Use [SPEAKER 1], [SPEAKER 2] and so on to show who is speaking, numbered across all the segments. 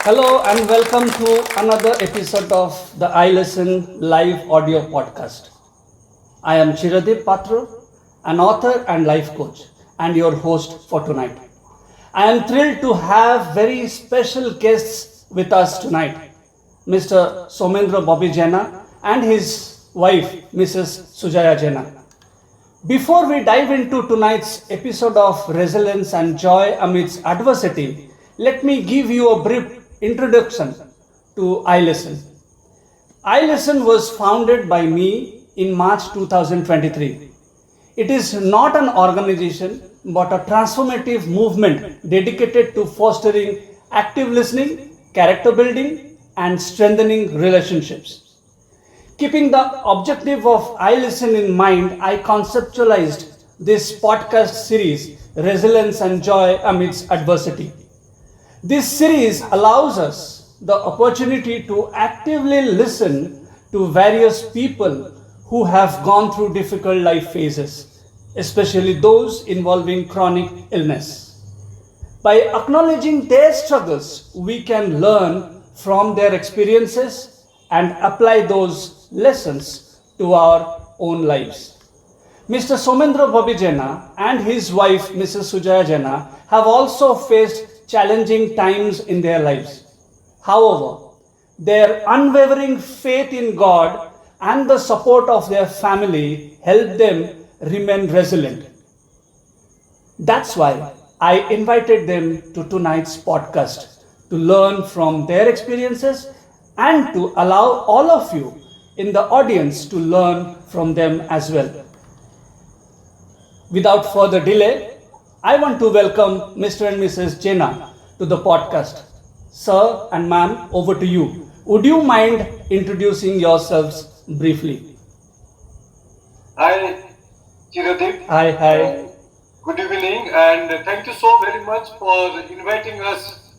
[SPEAKER 1] Hello and welcome to another episode of the I Listen live audio podcast. I am Chiradip Patru, an author and life coach, and your host for tonight. I am thrilled to have very special guests with us tonight, Mr. Somendra Bobby Jena and his wife, Mrs. Sujaya Jena. Before we dive into tonight's episode of Resilience and Joy Amidst Adversity, let me give you a brief introduction to iListen. iListen was founded by me in March 2023. It is not an organization but a transformative movement dedicated to fostering active listening, character building, and strengthening relationships. Keeping the objective of I Listen in mind, I conceptualized this podcast series, Resilience and Joy Amidst Adversity. This series allows us the opportunity to actively listen to various people who have gone through difficult life phases, especially those involving chronic illness. By acknowledging their struggles, we can learn from their experiences and apply those lessons to our own lives. Mr. Somendra Babijena and his wife, Mrs. Sujaya Jena, have also faced challenging times in their lives. However, their unwavering faith in God and the support of their family helped them remain resilient. That's why I invited them to tonight's podcast to learn from their experiences and to allow all of you in the audience to learn from them as well. Without further delay, I want to welcome Mr. and Mrs. Jena to the podcast. Sir and ma'am, over to you. Would you mind introducing yourselves briefly?
[SPEAKER 2] Hi, Chiradip.
[SPEAKER 1] Hi, hi.
[SPEAKER 2] Good evening, and thank you so very much for inviting us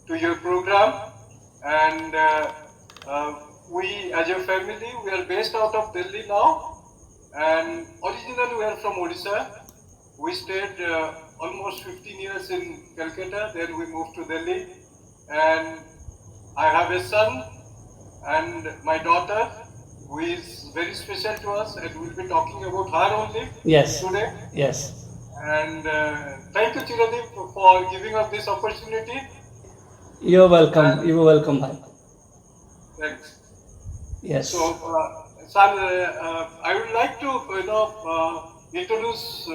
[SPEAKER 2] to your program. And uh, we, as a family, we are based out of Delhi now, and originally we are from Odisha. We stayed almost 15 years in Calcutta, then we moved to Delhi, and I have a son and my daughter, who is very special to us, and we'll be talking about her only
[SPEAKER 1] Yes.
[SPEAKER 2] today.
[SPEAKER 1] Yes.
[SPEAKER 2] And thank you, Chiradip, for giving us this opportunity.
[SPEAKER 1] You're welcome.
[SPEAKER 2] And
[SPEAKER 1] You're welcome, bhai.
[SPEAKER 2] thanks.
[SPEAKER 1] Yes.
[SPEAKER 2] So, sir, I would like to, introduce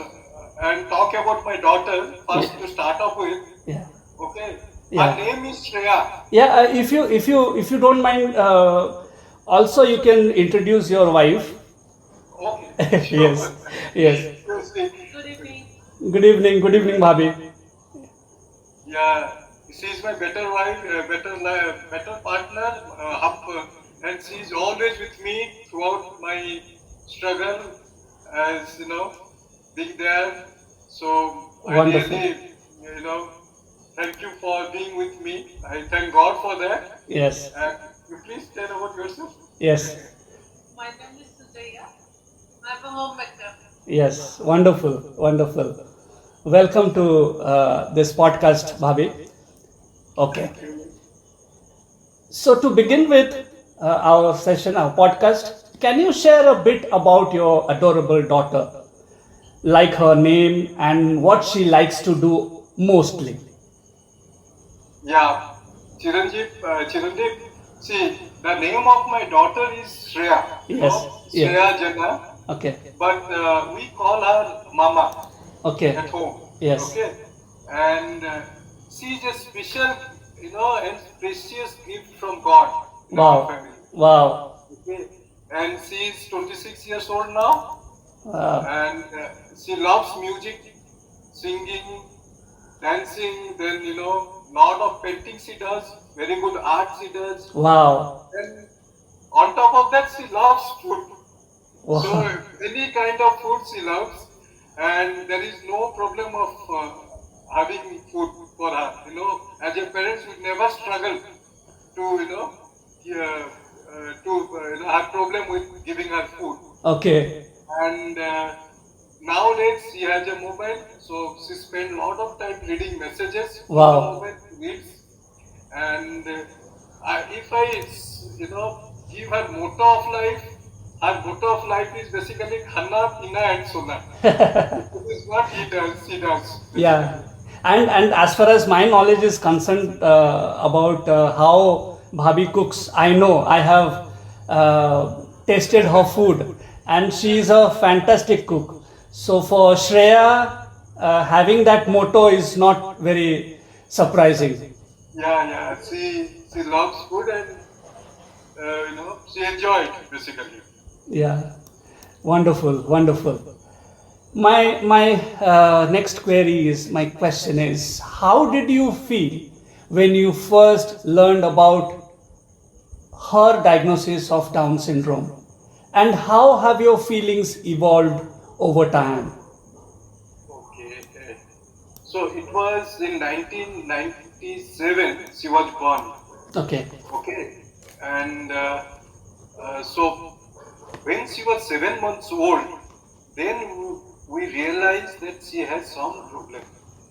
[SPEAKER 2] and talk about my daughter first
[SPEAKER 1] Yeah.
[SPEAKER 2] to start off with.
[SPEAKER 1] Yeah.
[SPEAKER 2] Okay, her
[SPEAKER 1] Yeah.
[SPEAKER 2] name is Shreya.
[SPEAKER 1] Yeah. If you don't mind, also you can introduce your wife.
[SPEAKER 2] Okay,
[SPEAKER 1] Yes.
[SPEAKER 2] sure.
[SPEAKER 1] Yes.
[SPEAKER 2] You see,
[SPEAKER 1] Good evening, Bhabhi.
[SPEAKER 2] yeah, she is my better wife, better partner, and she is always with me throughout my struggle, as being there. So I
[SPEAKER 1] Wonderful.
[SPEAKER 2] really, you know, thank you for being with me. I thank God for that.
[SPEAKER 1] Yes.
[SPEAKER 2] And you please tell about yourself.
[SPEAKER 1] Yes. Yes. Wonderful. Wonderful. Welcome to this podcast, Bhabhi. Okay.
[SPEAKER 2] Thank you.
[SPEAKER 1] So to begin with our session, our podcast, can you share a bit about your adorable daughter, like her name and what she likes to do mostly?
[SPEAKER 2] Yeah, Chiranjeev, see, the name of my daughter is Shreya,
[SPEAKER 1] Yes. Yeah.
[SPEAKER 2] Shreya Jana,
[SPEAKER 1] Okay.
[SPEAKER 2] but we call her Mama
[SPEAKER 1] Okay.
[SPEAKER 2] at home,
[SPEAKER 1] Yes.
[SPEAKER 2] okay? And she is a special, and precious gift from God in our
[SPEAKER 1] Wow.
[SPEAKER 2] family,
[SPEAKER 1] Wow.
[SPEAKER 2] okay? And she is 26 years old now,
[SPEAKER 1] Wow.
[SPEAKER 2] and she loves music, singing, dancing, then lot of painting she does, very good art she does.
[SPEAKER 1] Wow.
[SPEAKER 2] And on top of that, she loves food. So
[SPEAKER 1] Wow.
[SPEAKER 2] any kind of food she loves, and there is no problem of having food for her. As a parents, we never struggle to have problem with giving her food.
[SPEAKER 1] Okay.
[SPEAKER 2] And nowadays she has a mobile, so she spends a lot of time reading messages from the
[SPEAKER 1] Wow.
[SPEAKER 2] mobile, reads, and if I, give her her motto of life is basically khana, pina, and sona. This is what she does basically.
[SPEAKER 1] Yeah, and as far as my knowledge is concerned about how Bhabhi cooks, I know I have tasted her food, and she is a fantastic cook. So for Shreya, having that motto is not very surprising.
[SPEAKER 2] Yeah. She loves food and she enjoyed basically.
[SPEAKER 1] Yeah, wonderful, wonderful. My next query is my question is, how did you feel when you first learned about her diagnosis of Down syndrome, and how have your feelings evolved over time?
[SPEAKER 2] Okay. So it was in 1997 she was born.
[SPEAKER 1] Okay.
[SPEAKER 2] Okay. And so when she was 7 months old, then we realized that she has some problem.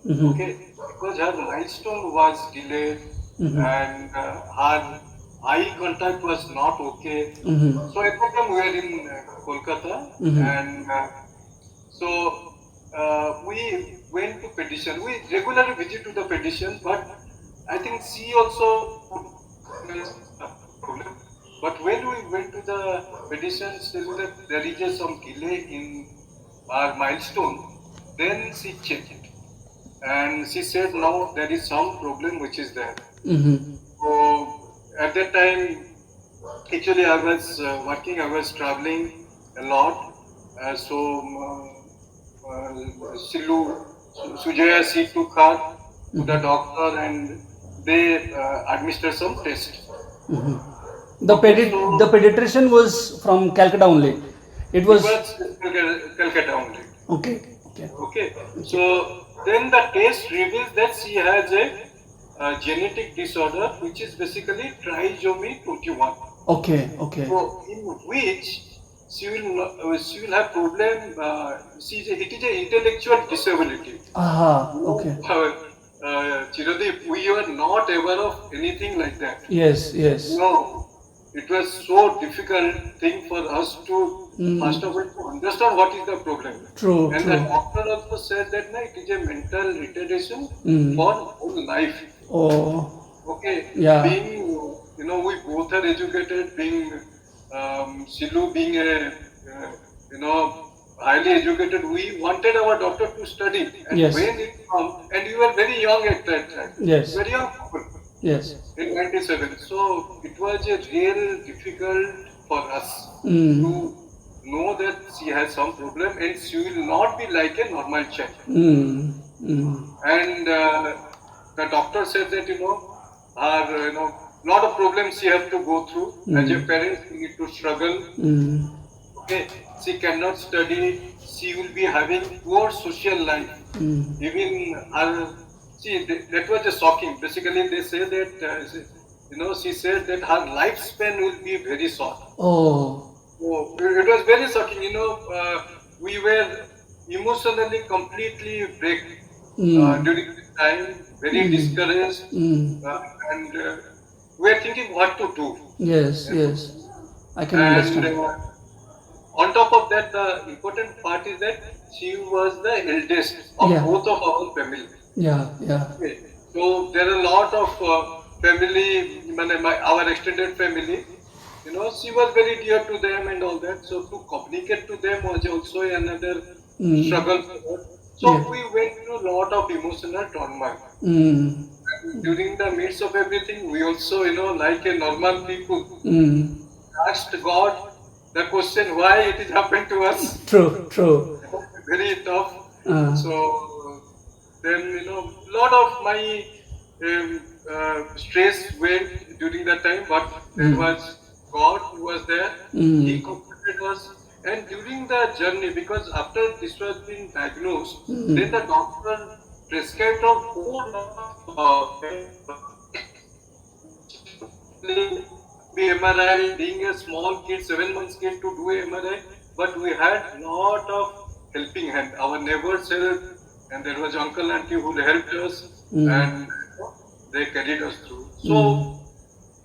[SPEAKER 1] Mm-hmm.
[SPEAKER 2] Okay, because her milestone was delayed
[SPEAKER 1] Mm-hmm.
[SPEAKER 2] and her eye contact was not okay.
[SPEAKER 1] Mm-hmm.
[SPEAKER 2] So at that time we were in Kolkata,
[SPEAKER 1] Mm-hmm.
[SPEAKER 2] and so we went to petition. We regularly visit to the petition, but I think she also has a problem. But when we went to the petition, still that there is some delay in our milestone, then she checked and she said no, there is some problem which is there.
[SPEAKER 1] Mm-hmm.
[SPEAKER 2] So at that time, actually I was working, I was traveling a lot. Silu, Sujaya, she took her to the doctor and they administered some test.
[SPEAKER 1] Mm-hmm.
[SPEAKER 2] Okay, so
[SPEAKER 1] The pediatrician was from Calcutta only. It
[SPEAKER 2] it
[SPEAKER 1] was
[SPEAKER 2] was Calcutta only.
[SPEAKER 1] okay. Okay.
[SPEAKER 2] Okay,
[SPEAKER 1] Okay.
[SPEAKER 2] so then the test reveals that she has a genetic disorder which is basically trisomy 21.
[SPEAKER 1] Okay. Okay.
[SPEAKER 2] So in which she will have problem. It is a intellectual disability.
[SPEAKER 1] Aha.
[SPEAKER 2] No,
[SPEAKER 1] Okay.
[SPEAKER 2] Chiradeep, we were not aware of anything like that.
[SPEAKER 1] Yes. Yes.
[SPEAKER 2] No, it was so difficult thing for us to first of all to understand what is the problem.
[SPEAKER 1] True.
[SPEAKER 2] And the
[SPEAKER 1] True.
[SPEAKER 2] doctor also said that no, it is a mental retardation
[SPEAKER 1] Mm.
[SPEAKER 2] for whole life.
[SPEAKER 1] Oh.
[SPEAKER 2] Okay,
[SPEAKER 1] Yeah.
[SPEAKER 2] being we both are educated. Being Silu being a highly educated, we wanted our doctor to study. And
[SPEAKER 1] Yes.
[SPEAKER 2] when it comes, and you were very young at that time,
[SPEAKER 1] Yes.
[SPEAKER 2] very young people
[SPEAKER 1] Yes.
[SPEAKER 2] in 97. So it was a real difficult for us
[SPEAKER 1] Mm.
[SPEAKER 2] to know that she has some problem and she will not be like a normal child.
[SPEAKER 1] Mm. Mm.
[SPEAKER 2] And the doctor said that her lot of problems she has to go through as a parent. She need to struggle.
[SPEAKER 1] Mm.
[SPEAKER 2] Okay, she cannot study. She will be having poor social life.
[SPEAKER 1] Mm.
[SPEAKER 2] Even her, see, that was just shocking. Basically, they say that she said that her lifespan will be very short.
[SPEAKER 1] Oh.
[SPEAKER 2] So it was very shocking. We were emotionally completely break during this time, very discouraged,
[SPEAKER 1] Mm.
[SPEAKER 2] and we were thinking what to do.
[SPEAKER 1] Yes. Yes. I can
[SPEAKER 2] And
[SPEAKER 1] understand.
[SPEAKER 2] on top of that, the important part is that she was the eldest of
[SPEAKER 1] Yeah.
[SPEAKER 2] both of our family.
[SPEAKER 1] Yeah. Yeah.
[SPEAKER 2] Okay. So there are a lot of family, our extended family. She was very dear to them and all that. So to communicate to them was also another struggle for her. So
[SPEAKER 1] Yeah.
[SPEAKER 2] we went through a lot of emotional turmoil.
[SPEAKER 1] Mm.
[SPEAKER 2] During the midst of everything, we also, like a normal people,
[SPEAKER 1] Mm.
[SPEAKER 2] asked God the question why it is happened to us.
[SPEAKER 1] True. True.
[SPEAKER 2] Very tough.
[SPEAKER 1] Uh,
[SPEAKER 2] So then lot of my stress went during that time, but there was God who was there. He comforted us. And during the journey, because after this was being diagnosed, then the doctor prescribed a whole lot of be MRI, being a small kid, 7 months kid to do a MRI, but we had lot of helping hand. Our neighbors helped, and there was uncle auntie who helped us, and they carried us through. So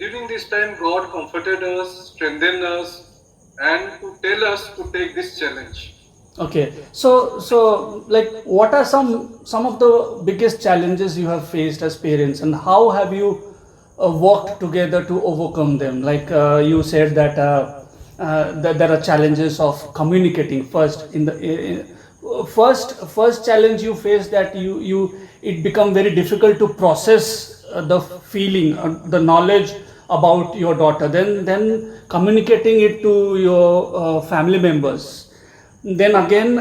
[SPEAKER 2] during this time, God comforted us, strengthened us, and to tell us to take this challenge.
[SPEAKER 1] Okay, so like, what are some of the biggest challenges you have faced as parents, and how have you worked together to overcome them? Like, you said that that there are challenges of communicating first. First challenge you face, that you it become very difficult to process the feeling, the knowledge about your daughter. Then communicating it to your family members. Then again,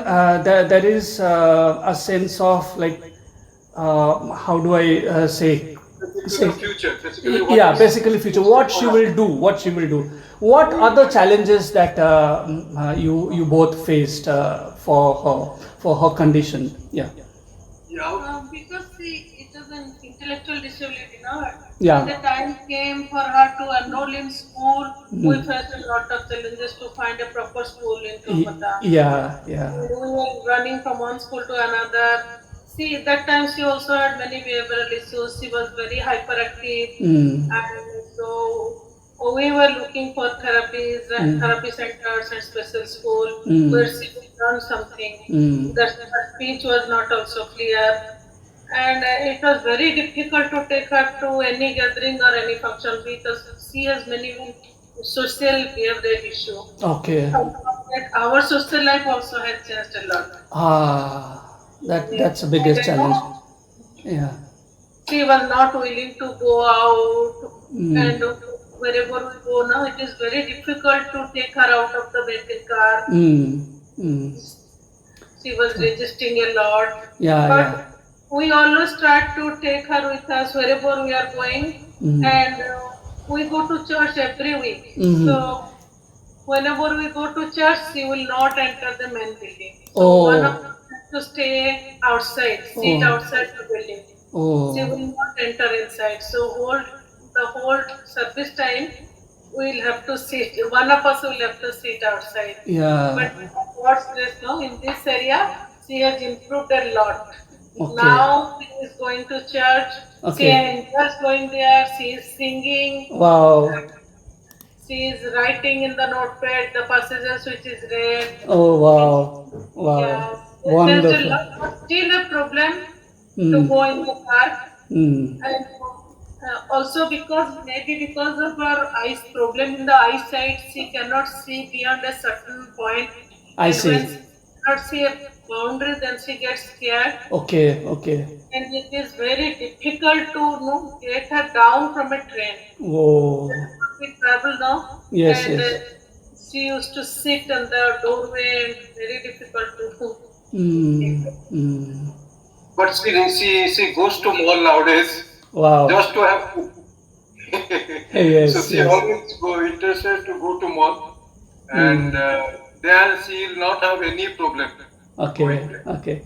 [SPEAKER 1] there is a sense of, like, how do I
[SPEAKER 2] To
[SPEAKER 1] say
[SPEAKER 2] the future, basically, what
[SPEAKER 1] yeah,
[SPEAKER 2] is
[SPEAKER 1] basically future, what she will do, what other challenges that you both faced for her condition. Yeah.
[SPEAKER 2] yeah.
[SPEAKER 3] Because see, it is an intellectual disability now. When
[SPEAKER 1] Yeah.
[SPEAKER 3] the time came for her to enroll in school, we
[SPEAKER 1] Mm.
[SPEAKER 3] faced a lot of challenges to find a proper school in Kolkata.
[SPEAKER 1] Yeah, yeah.
[SPEAKER 3] We were running from one school to another. See, at that time she also had many behavioral issues. She was very hyperactive,
[SPEAKER 1] Mm.
[SPEAKER 3] and so we were looking for therapies,
[SPEAKER 1] Mm.
[SPEAKER 3] therapy centers, and special school where
[SPEAKER 1] Mm.
[SPEAKER 3] she could learn something.
[SPEAKER 1] Mm.
[SPEAKER 3] That her speech was not also clear, and it was very difficult to take her to any gathering or any function because she has many social behavioral issue.
[SPEAKER 1] Okay.
[SPEAKER 3] Our social life also has changed a lot.
[SPEAKER 1] That's the
[SPEAKER 3] And
[SPEAKER 1] biggest challenge. Yeah.
[SPEAKER 3] she was not willing to go out,
[SPEAKER 1] Mm.
[SPEAKER 3] and wherever we go now, it is very difficult to take her out of the vehicle car.
[SPEAKER 1] Mm. Mm.
[SPEAKER 3] She was resisting a lot,
[SPEAKER 1] Yeah,
[SPEAKER 3] but
[SPEAKER 1] yeah.
[SPEAKER 3] we always try to take her with us wherever we are going,
[SPEAKER 1] Mm.
[SPEAKER 3] and we go to church every week.
[SPEAKER 1] Mm-hmm.
[SPEAKER 3] So whenever we go to church, she will not enter the main building. So one of
[SPEAKER 1] Oh.
[SPEAKER 3] us has to stay outside, sit
[SPEAKER 1] Oh.
[SPEAKER 3] outside the building. She
[SPEAKER 1] Oh.
[SPEAKER 3] will not enter inside. So the whole service time we'll have to sit. One of us will have to sit outside. But
[SPEAKER 1] Yeah.
[SPEAKER 3] God's grace now in this area, she has improved a lot.
[SPEAKER 1] Okay.
[SPEAKER 3] Now she is going to church. She
[SPEAKER 1] Okay.
[SPEAKER 3] enjoys going there. She is singing.
[SPEAKER 1] Wow.
[SPEAKER 3] She is writing in the notepad the passages which is read.
[SPEAKER 1] Oh, wow. Wow.
[SPEAKER 3] Yeah, there's a
[SPEAKER 1] Wonderful.
[SPEAKER 3] lot, but still a problem to
[SPEAKER 1] Mm.
[SPEAKER 3] go in the park,
[SPEAKER 1] Mm.
[SPEAKER 3] and also because of her eyes problem in the eyesight, she cannot see beyond a certain point,
[SPEAKER 1] I
[SPEAKER 3] and when
[SPEAKER 1] see.
[SPEAKER 3] she cannot see a boundary, then she gets scared,
[SPEAKER 1] Okay. Okay.
[SPEAKER 3] and it is very difficult to get her down from a train.
[SPEAKER 1] Oh.
[SPEAKER 3] We travel now,
[SPEAKER 1] Yes.
[SPEAKER 3] and
[SPEAKER 1] Yes.
[SPEAKER 3] she used to sit on the doorway, and very difficult to take
[SPEAKER 1] Mm.
[SPEAKER 3] her.
[SPEAKER 1] Mm.
[SPEAKER 2] But she goes to mall nowadays
[SPEAKER 1] Wow.
[SPEAKER 2] just to have food. So
[SPEAKER 1] Yes.
[SPEAKER 2] she
[SPEAKER 1] Yes.
[SPEAKER 2] always go interested to go to mall, and
[SPEAKER 1] Mm.
[SPEAKER 2] there she will not have any problem going
[SPEAKER 1] Okay.
[SPEAKER 2] there.
[SPEAKER 1] Okay.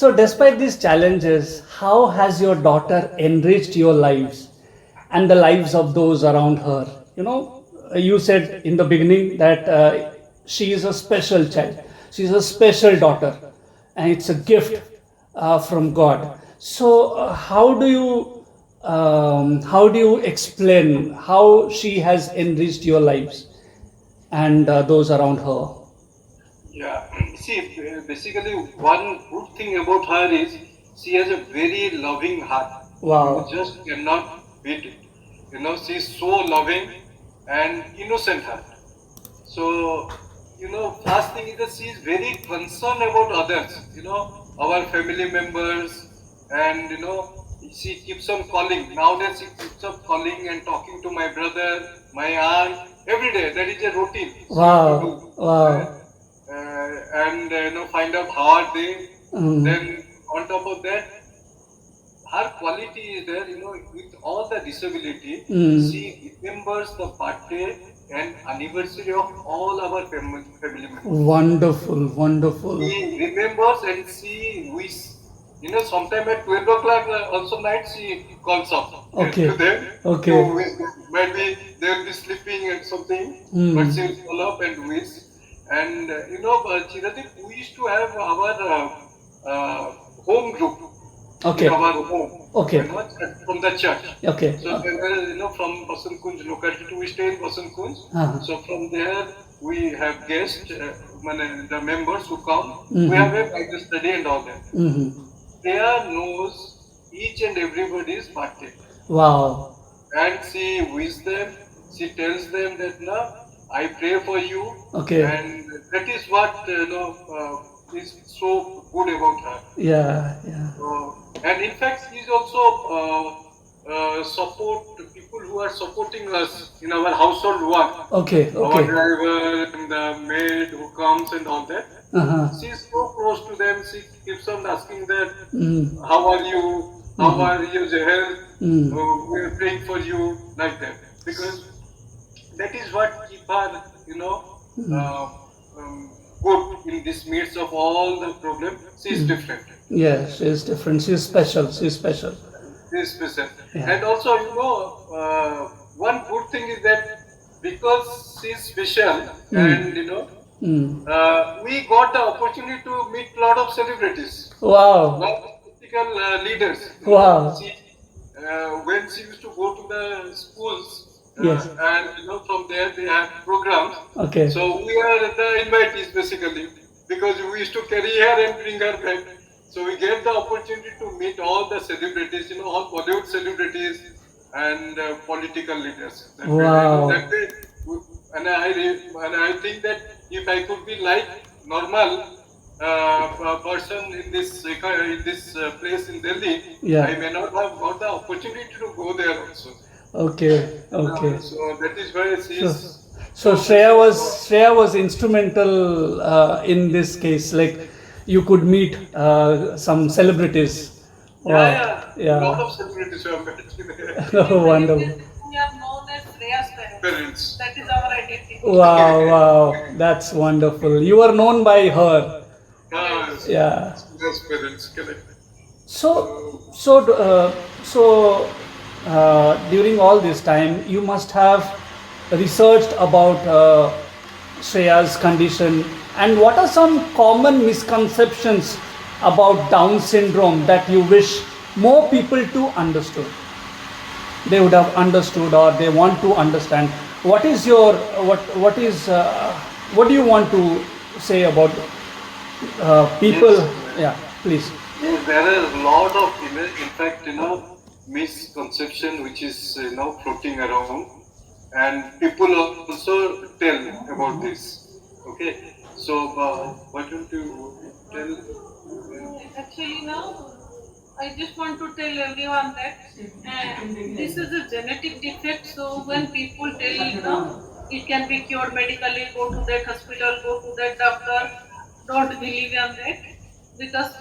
[SPEAKER 1] So, despite these challenges, how has your daughter enriched your lives and the lives of those around her? You said in the beginning that she is a special child, she is a special daughter, and it's a gift from God. So, how do you explain how she has enriched your lives and those around her?
[SPEAKER 2] Yeah, see, basically, one good thing about her is she has a very loving heart. You
[SPEAKER 1] Wow.
[SPEAKER 2] just cannot beat it. She's so loving and innocent heart. So, first thing is that she is very concerned about others, our family members, and, she keeps on calling. Nowadays, she keeps on calling and talking to my brother, my aunt, every day. That is a routine she used to do.
[SPEAKER 1] Wow. Wow.
[SPEAKER 2] And find out how are they.
[SPEAKER 1] Mm.
[SPEAKER 2] Then on top of that, her quality is there. With all the disability,
[SPEAKER 1] Mm.
[SPEAKER 2] she remembers the birthday and anniversary of all our family members.
[SPEAKER 1] Wonderful. Wonderful.
[SPEAKER 2] She remembers and she wish. Sometime at 12 o'clock also night she calls up
[SPEAKER 1] Okay.
[SPEAKER 2] to them to
[SPEAKER 1] Okay.
[SPEAKER 2] wish them. Maybe they will be sleeping and something, but
[SPEAKER 1] Mm.
[SPEAKER 2] she will call up and wish. And Chiradeep, we used to have our home group.
[SPEAKER 1] Okay.
[SPEAKER 2] in our home.
[SPEAKER 1] Okay.
[SPEAKER 2] From the church.
[SPEAKER 1] Okay.
[SPEAKER 2] So there were, from Basant Kunj locality, we stay in Basant Kunj.
[SPEAKER 1] Uh-huh.
[SPEAKER 2] So from there we have guests, the members who come.
[SPEAKER 1] Mhm.
[SPEAKER 2] We have a Bible study and all that.
[SPEAKER 1] Mm-hmm.
[SPEAKER 2] There knows each and everybody's birthday,
[SPEAKER 1] Wow.
[SPEAKER 2] and she wishes them. She tells them that I pray for you,
[SPEAKER 1] Okay.
[SPEAKER 2] and that is what is so good about her.
[SPEAKER 1] Yeah. Yeah.
[SPEAKER 2] And in fact, he is also support people who are supporting us in our household work.
[SPEAKER 1] Okay.
[SPEAKER 2] Our
[SPEAKER 1] Okay.
[SPEAKER 2] driver and the maid who comes and all that.
[SPEAKER 1] Uh-huh.
[SPEAKER 2] She is so close to them. She keeps on asking that,
[SPEAKER 1] Mm.
[SPEAKER 2] how are you? How are your health?
[SPEAKER 1] Mm.
[SPEAKER 2] We are praying for you, like that. Because that is what keep her, good in this midst of all the problem. She is different.
[SPEAKER 1] Yeah, she is different. She is special. She is special.
[SPEAKER 2] She is special.
[SPEAKER 1] Yeah.
[SPEAKER 2] And also, one good thing is that because she is special, and we got the opportunity to meet a lot of celebrities.
[SPEAKER 1] Wow.
[SPEAKER 2] Lot of political leaders.
[SPEAKER 1] Wow.
[SPEAKER 2] When she used to go to the schools,
[SPEAKER 1] Yes.
[SPEAKER 2] and from there they have programs.
[SPEAKER 1] Okay.
[SPEAKER 2] So we are the invitees basically, because we used to carry her and bring her back. So we get the opportunity to meet all the celebrities, all Bollywood celebrities and political leaders.
[SPEAKER 1] Wow.
[SPEAKER 2] And I think that if I could be like normal person in this place in Delhi,
[SPEAKER 1] Yeah.
[SPEAKER 2] I may not have got the opportunity to go there also.
[SPEAKER 1] Okay. Okay.
[SPEAKER 2] So that is why she is.
[SPEAKER 1] So Shreya was instrumental in this case. Like you could meet some celebrities. Wow.
[SPEAKER 2] Yeah. A lot of celebrities who have met there.
[SPEAKER 1] Wonderful.
[SPEAKER 3] We are known as Shreya's
[SPEAKER 2] Parents.
[SPEAKER 3] That is our identity.
[SPEAKER 1] Wow. Wow. That's wonderful. You are known by her. Yeah.
[SPEAKER 2] Yes, parents, correct.
[SPEAKER 1] So during all this time, you must have researched about Shreya's condition, and what are some common misconceptions about Down syndrome that you wish more people to understood? They would have understood, or they want to understand. What is your what do you want to say about people?
[SPEAKER 2] Yes.
[SPEAKER 1] Yeah, please.
[SPEAKER 2] Yes, there are a lot of, in fact, misconception which is, floating around, and people also tell about this. Okay, so why don't you tell?
[SPEAKER 3] Actually, now I just want to tell everyone that this is a genetic defect. So when people tell, it can be cured medically, go to that hospital, go to that doctor, don't believe in that, because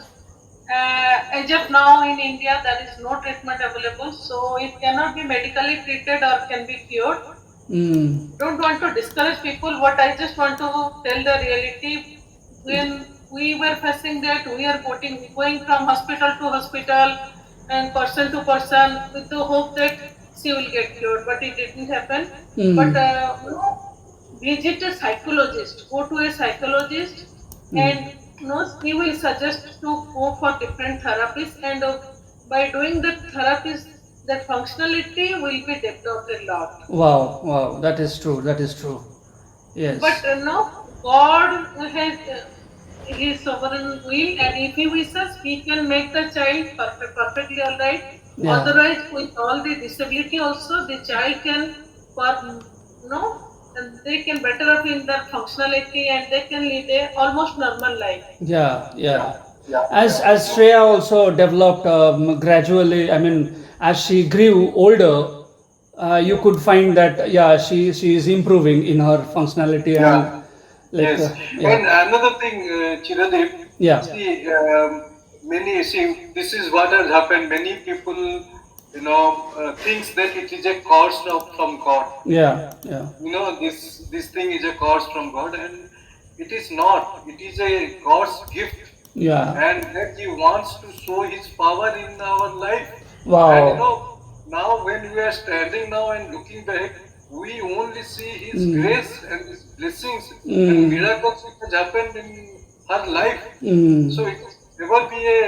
[SPEAKER 3] as of now in India there is no treatment available, so it cannot be medically treated or can be cured. Don't want to discourage people, but I just want to tell the reality. When we were facing that, we are going from hospital to hospital and person to person with the hope that she will get cured, but it didn't happen. But visit a psychologist, go to a psychologist, and he will suggest to go for different therapies, and by doing the therapies, that functionality will be developed a lot.
[SPEAKER 1] Wow, wow, that is true. That is true. Yes.
[SPEAKER 3] But God has His sovereign will, and if He wishes, He can make the child perfectly all right.
[SPEAKER 1] Yeah.
[SPEAKER 3] Otherwise, with all the disability, also the child can, they can better up in their functionality, and they can lead a almost normal life.
[SPEAKER 1] Yeah, yeah. As Shreya also developed gradually, I mean, as she grew older, you could find that she is improving in her functionality and
[SPEAKER 2] Yes. And another thing, Chiradev,
[SPEAKER 1] Yeah.
[SPEAKER 2] see, this is what has happened. Many people, thinks that it is a curse from God.
[SPEAKER 1] Yeah, yeah.
[SPEAKER 2] This thing is a curse from God, and it is not. It is a God's gift,
[SPEAKER 1] Yeah.
[SPEAKER 2] and that He wants to show His power in our life.
[SPEAKER 1] Wow.
[SPEAKER 2] And now when we are standing now and looking back, we only see His grace and His blessings and miracles which has happened in her life. So it will never be a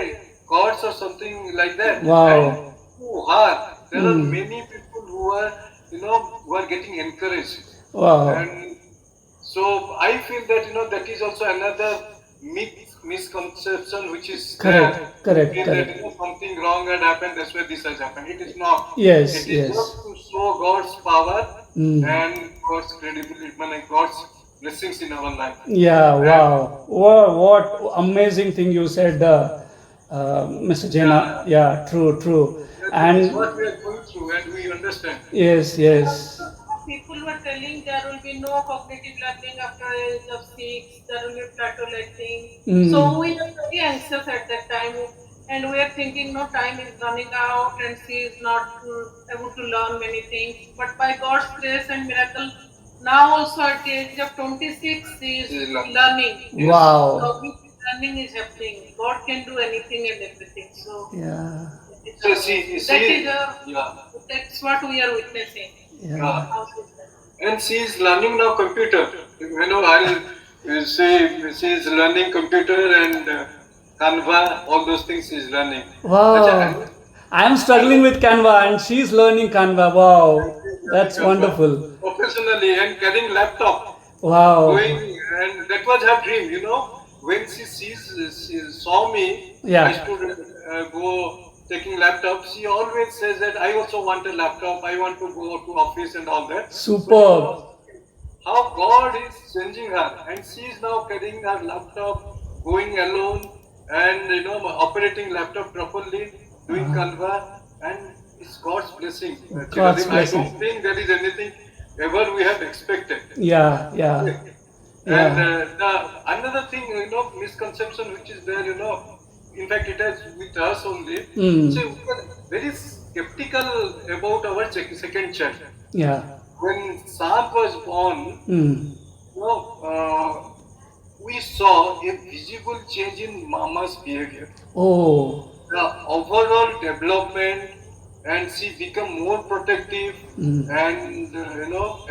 [SPEAKER 2] gods or something like that. And
[SPEAKER 1] Wow.
[SPEAKER 2] who are there are
[SPEAKER 1] Mm.
[SPEAKER 2] many people who are who are getting encouraged,
[SPEAKER 1] Wow.
[SPEAKER 2] and so I feel that that is also another misconception which is there.
[SPEAKER 1] Correct.
[SPEAKER 2] We
[SPEAKER 1] Correct.
[SPEAKER 2] feel that
[SPEAKER 1] Correct.
[SPEAKER 2] something wrong had happened, that's why this has happened. It is not.
[SPEAKER 1] Yes.
[SPEAKER 2] It is just
[SPEAKER 1] Yes.
[SPEAKER 2] to show God's power
[SPEAKER 1] Mm.
[SPEAKER 2] and God's credibility, like God's blessings in our life.
[SPEAKER 1] Yeah.
[SPEAKER 2] And
[SPEAKER 1] Wow. Wow. What amazing thing you said, Mr. Jena.
[SPEAKER 2] yeah,
[SPEAKER 1] Yeah. True. True.
[SPEAKER 2] that is what
[SPEAKER 1] And
[SPEAKER 2] we are going through, and we understand.
[SPEAKER 1] yes.
[SPEAKER 3] Also,
[SPEAKER 1] Yes.
[SPEAKER 3] people were telling there will be no cognitive learning after age of 6, there will be plateau learning. So
[SPEAKER 1] Mm.
[SPEAKER 3] we were very anxious at that time, and we are thinking no, time is running out and she is not able to learn many things. But by God's grace and miracle, now also at the age of 26, she is
[SPEAKER 2] This is love.
[SPEAKER 3] learning.
[SPEAKER 2] Yes.
[SPEAKER 1] Wow.
[SPEAKER 3] Cognitive learning is happening. God can do anything and everything. So
[SPEAKER 1] Yeah.
[SPEAKER 3] that is
[SPEAKER 2] So
[SPEAKER 3] that is
[SPEAKER 2] yeah,
[SPEAKER 3] that's what we are witnessing.
[SPEAKER 1] Yeah.
[SPEAKER 2] yeah.
[SPEAKER 3] How is that?
[SPEAKER 2] And she is learning now computer. I'll say she is learning computer and Canva, all those things she is learning. Acha,
[SPEAKER 1] Wow. I am
[SPEAKER 2] and
[SPEAKER 1] struggling with Canva and she's learning Canva. Wow.
[SPEAKER 2] she is learning
[SPEAKER 1] That's
[SPEAKER 2] Canva
[SPEAKER 1] wonderful.
[SPEAKER 2] professionally and carrying laptop, going,
[SPEAKER 1] Wow.
[SPEAKER 2] and that was her dream. When she saw me, I
[SPEAKER 1] Yeah.
[SPEAKER 2] stood go taking laptop. She always says that I also want a laptop. I want to go to office and all that. So
[SPEAKER 1] Superb.
[SPEAKER 2] how God is changing her, and she is now carrying her laptop, going alone, and operating laptop properly, doing Canva, and it's God's blessing.
[SPEAKER 1] God's
[SPEAKER 2] Chiradeep, I
[SPEAKER 1] blessing.
[SPEAKER 2] don't think there is anything ever we have expected.
[SPEAKER 1] Yeah. Yeah.
[SPEAKER 2] Okay. And
[SPEAKER 1] Yeah.
[SPEAKER 2] the another thing, misconception which is there, in fact, it has with us only. So
[SPEAKER 1] Mm.
[SPEAKER 2] we are very skeptical about our second child.
[SPEAKER 1] Yeah.
[SPEAKER 2] When Sant was born,
[SPEAKER 1] Mm.
[SPEAKER 2] you know, we saw a visible change in Mama's behavior.
[SPEAKER 1] Oh.
[SPEAKER 2] The overall development, and she become more protective,
[SPEAKER 1] Mm.
[SPEAKER 2] and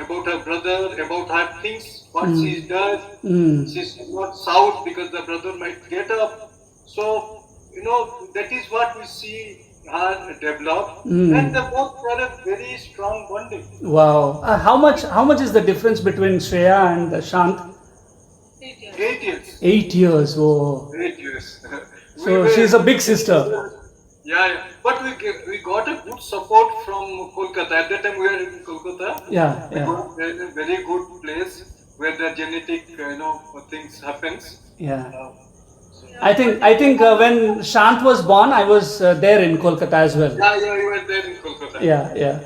[SPEAKER 2] about her brother, about her things, what she
[SPEAKER 1] Mm.
[SPEAKER 2] does.
[SPEAKER 1] Mm.
[SPEAKER 2] She's not shout because the brother might get up. So that is what we see her develop, and
[SPEAKER 1] Mm.
[SPEAKER 2] they both have a very strong bonding.
[SPEAKER 1] Wow. How much is the difference between Shreya and Shant?
[SPEAKER 3] 8 years.
[SPEAKER 2] 8 years.
[SPEAKER 1] 8 years. Oh.
[SPEAKER 2] 8 years. We
[SPEAKER 1] So she's
[SPEAKER 2] were,
[SPEAKER 1] a big sister.
[SPEAKER 2] yeah. But we got a good support from Kolkata. At that time we were in Kolkata.
[SPEAKER 1] Yeah.
[SPEAKER 2] We
[SPEAKER 1] Yeah.
[SPEAKER 2] got in a very good place where the genetic, things happens.
[SPEAKER 1] Yeah.
[SPEAKER 2] So,
[SPEAKER 3] Yeah,
[SPEAKER 1] I think when Shant was born, I was there in Kolkata as well.
[SPEAKER 2] yeah, you were there in Kolkata.
[SPEAKER 1] Yeah. Yeah.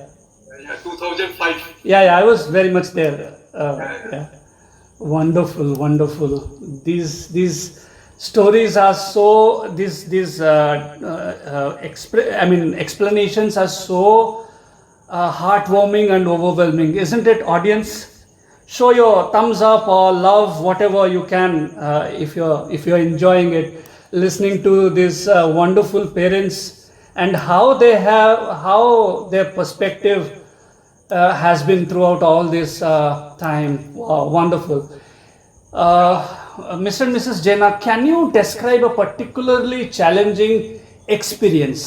[SPEAKER 2] Yeah, 2005.
[SPEAKER 1] Yeah. Yeah. I was very much there.
[SPEAKER 2] Yeah.
[SPEAKER 1] Yeah. Wonderful. Wonderful. These stories are so these I mean explanations are so heartwarming and overwhelming, isn't it, audience? Show your thumbs up or love, whatever you can, if you're enjoying it, listening to these wonderful parents and how their perspective has been throughout all this time. Wow, wonderful. Mr. and Mrs. Jena, can you describe a particularly challenging experience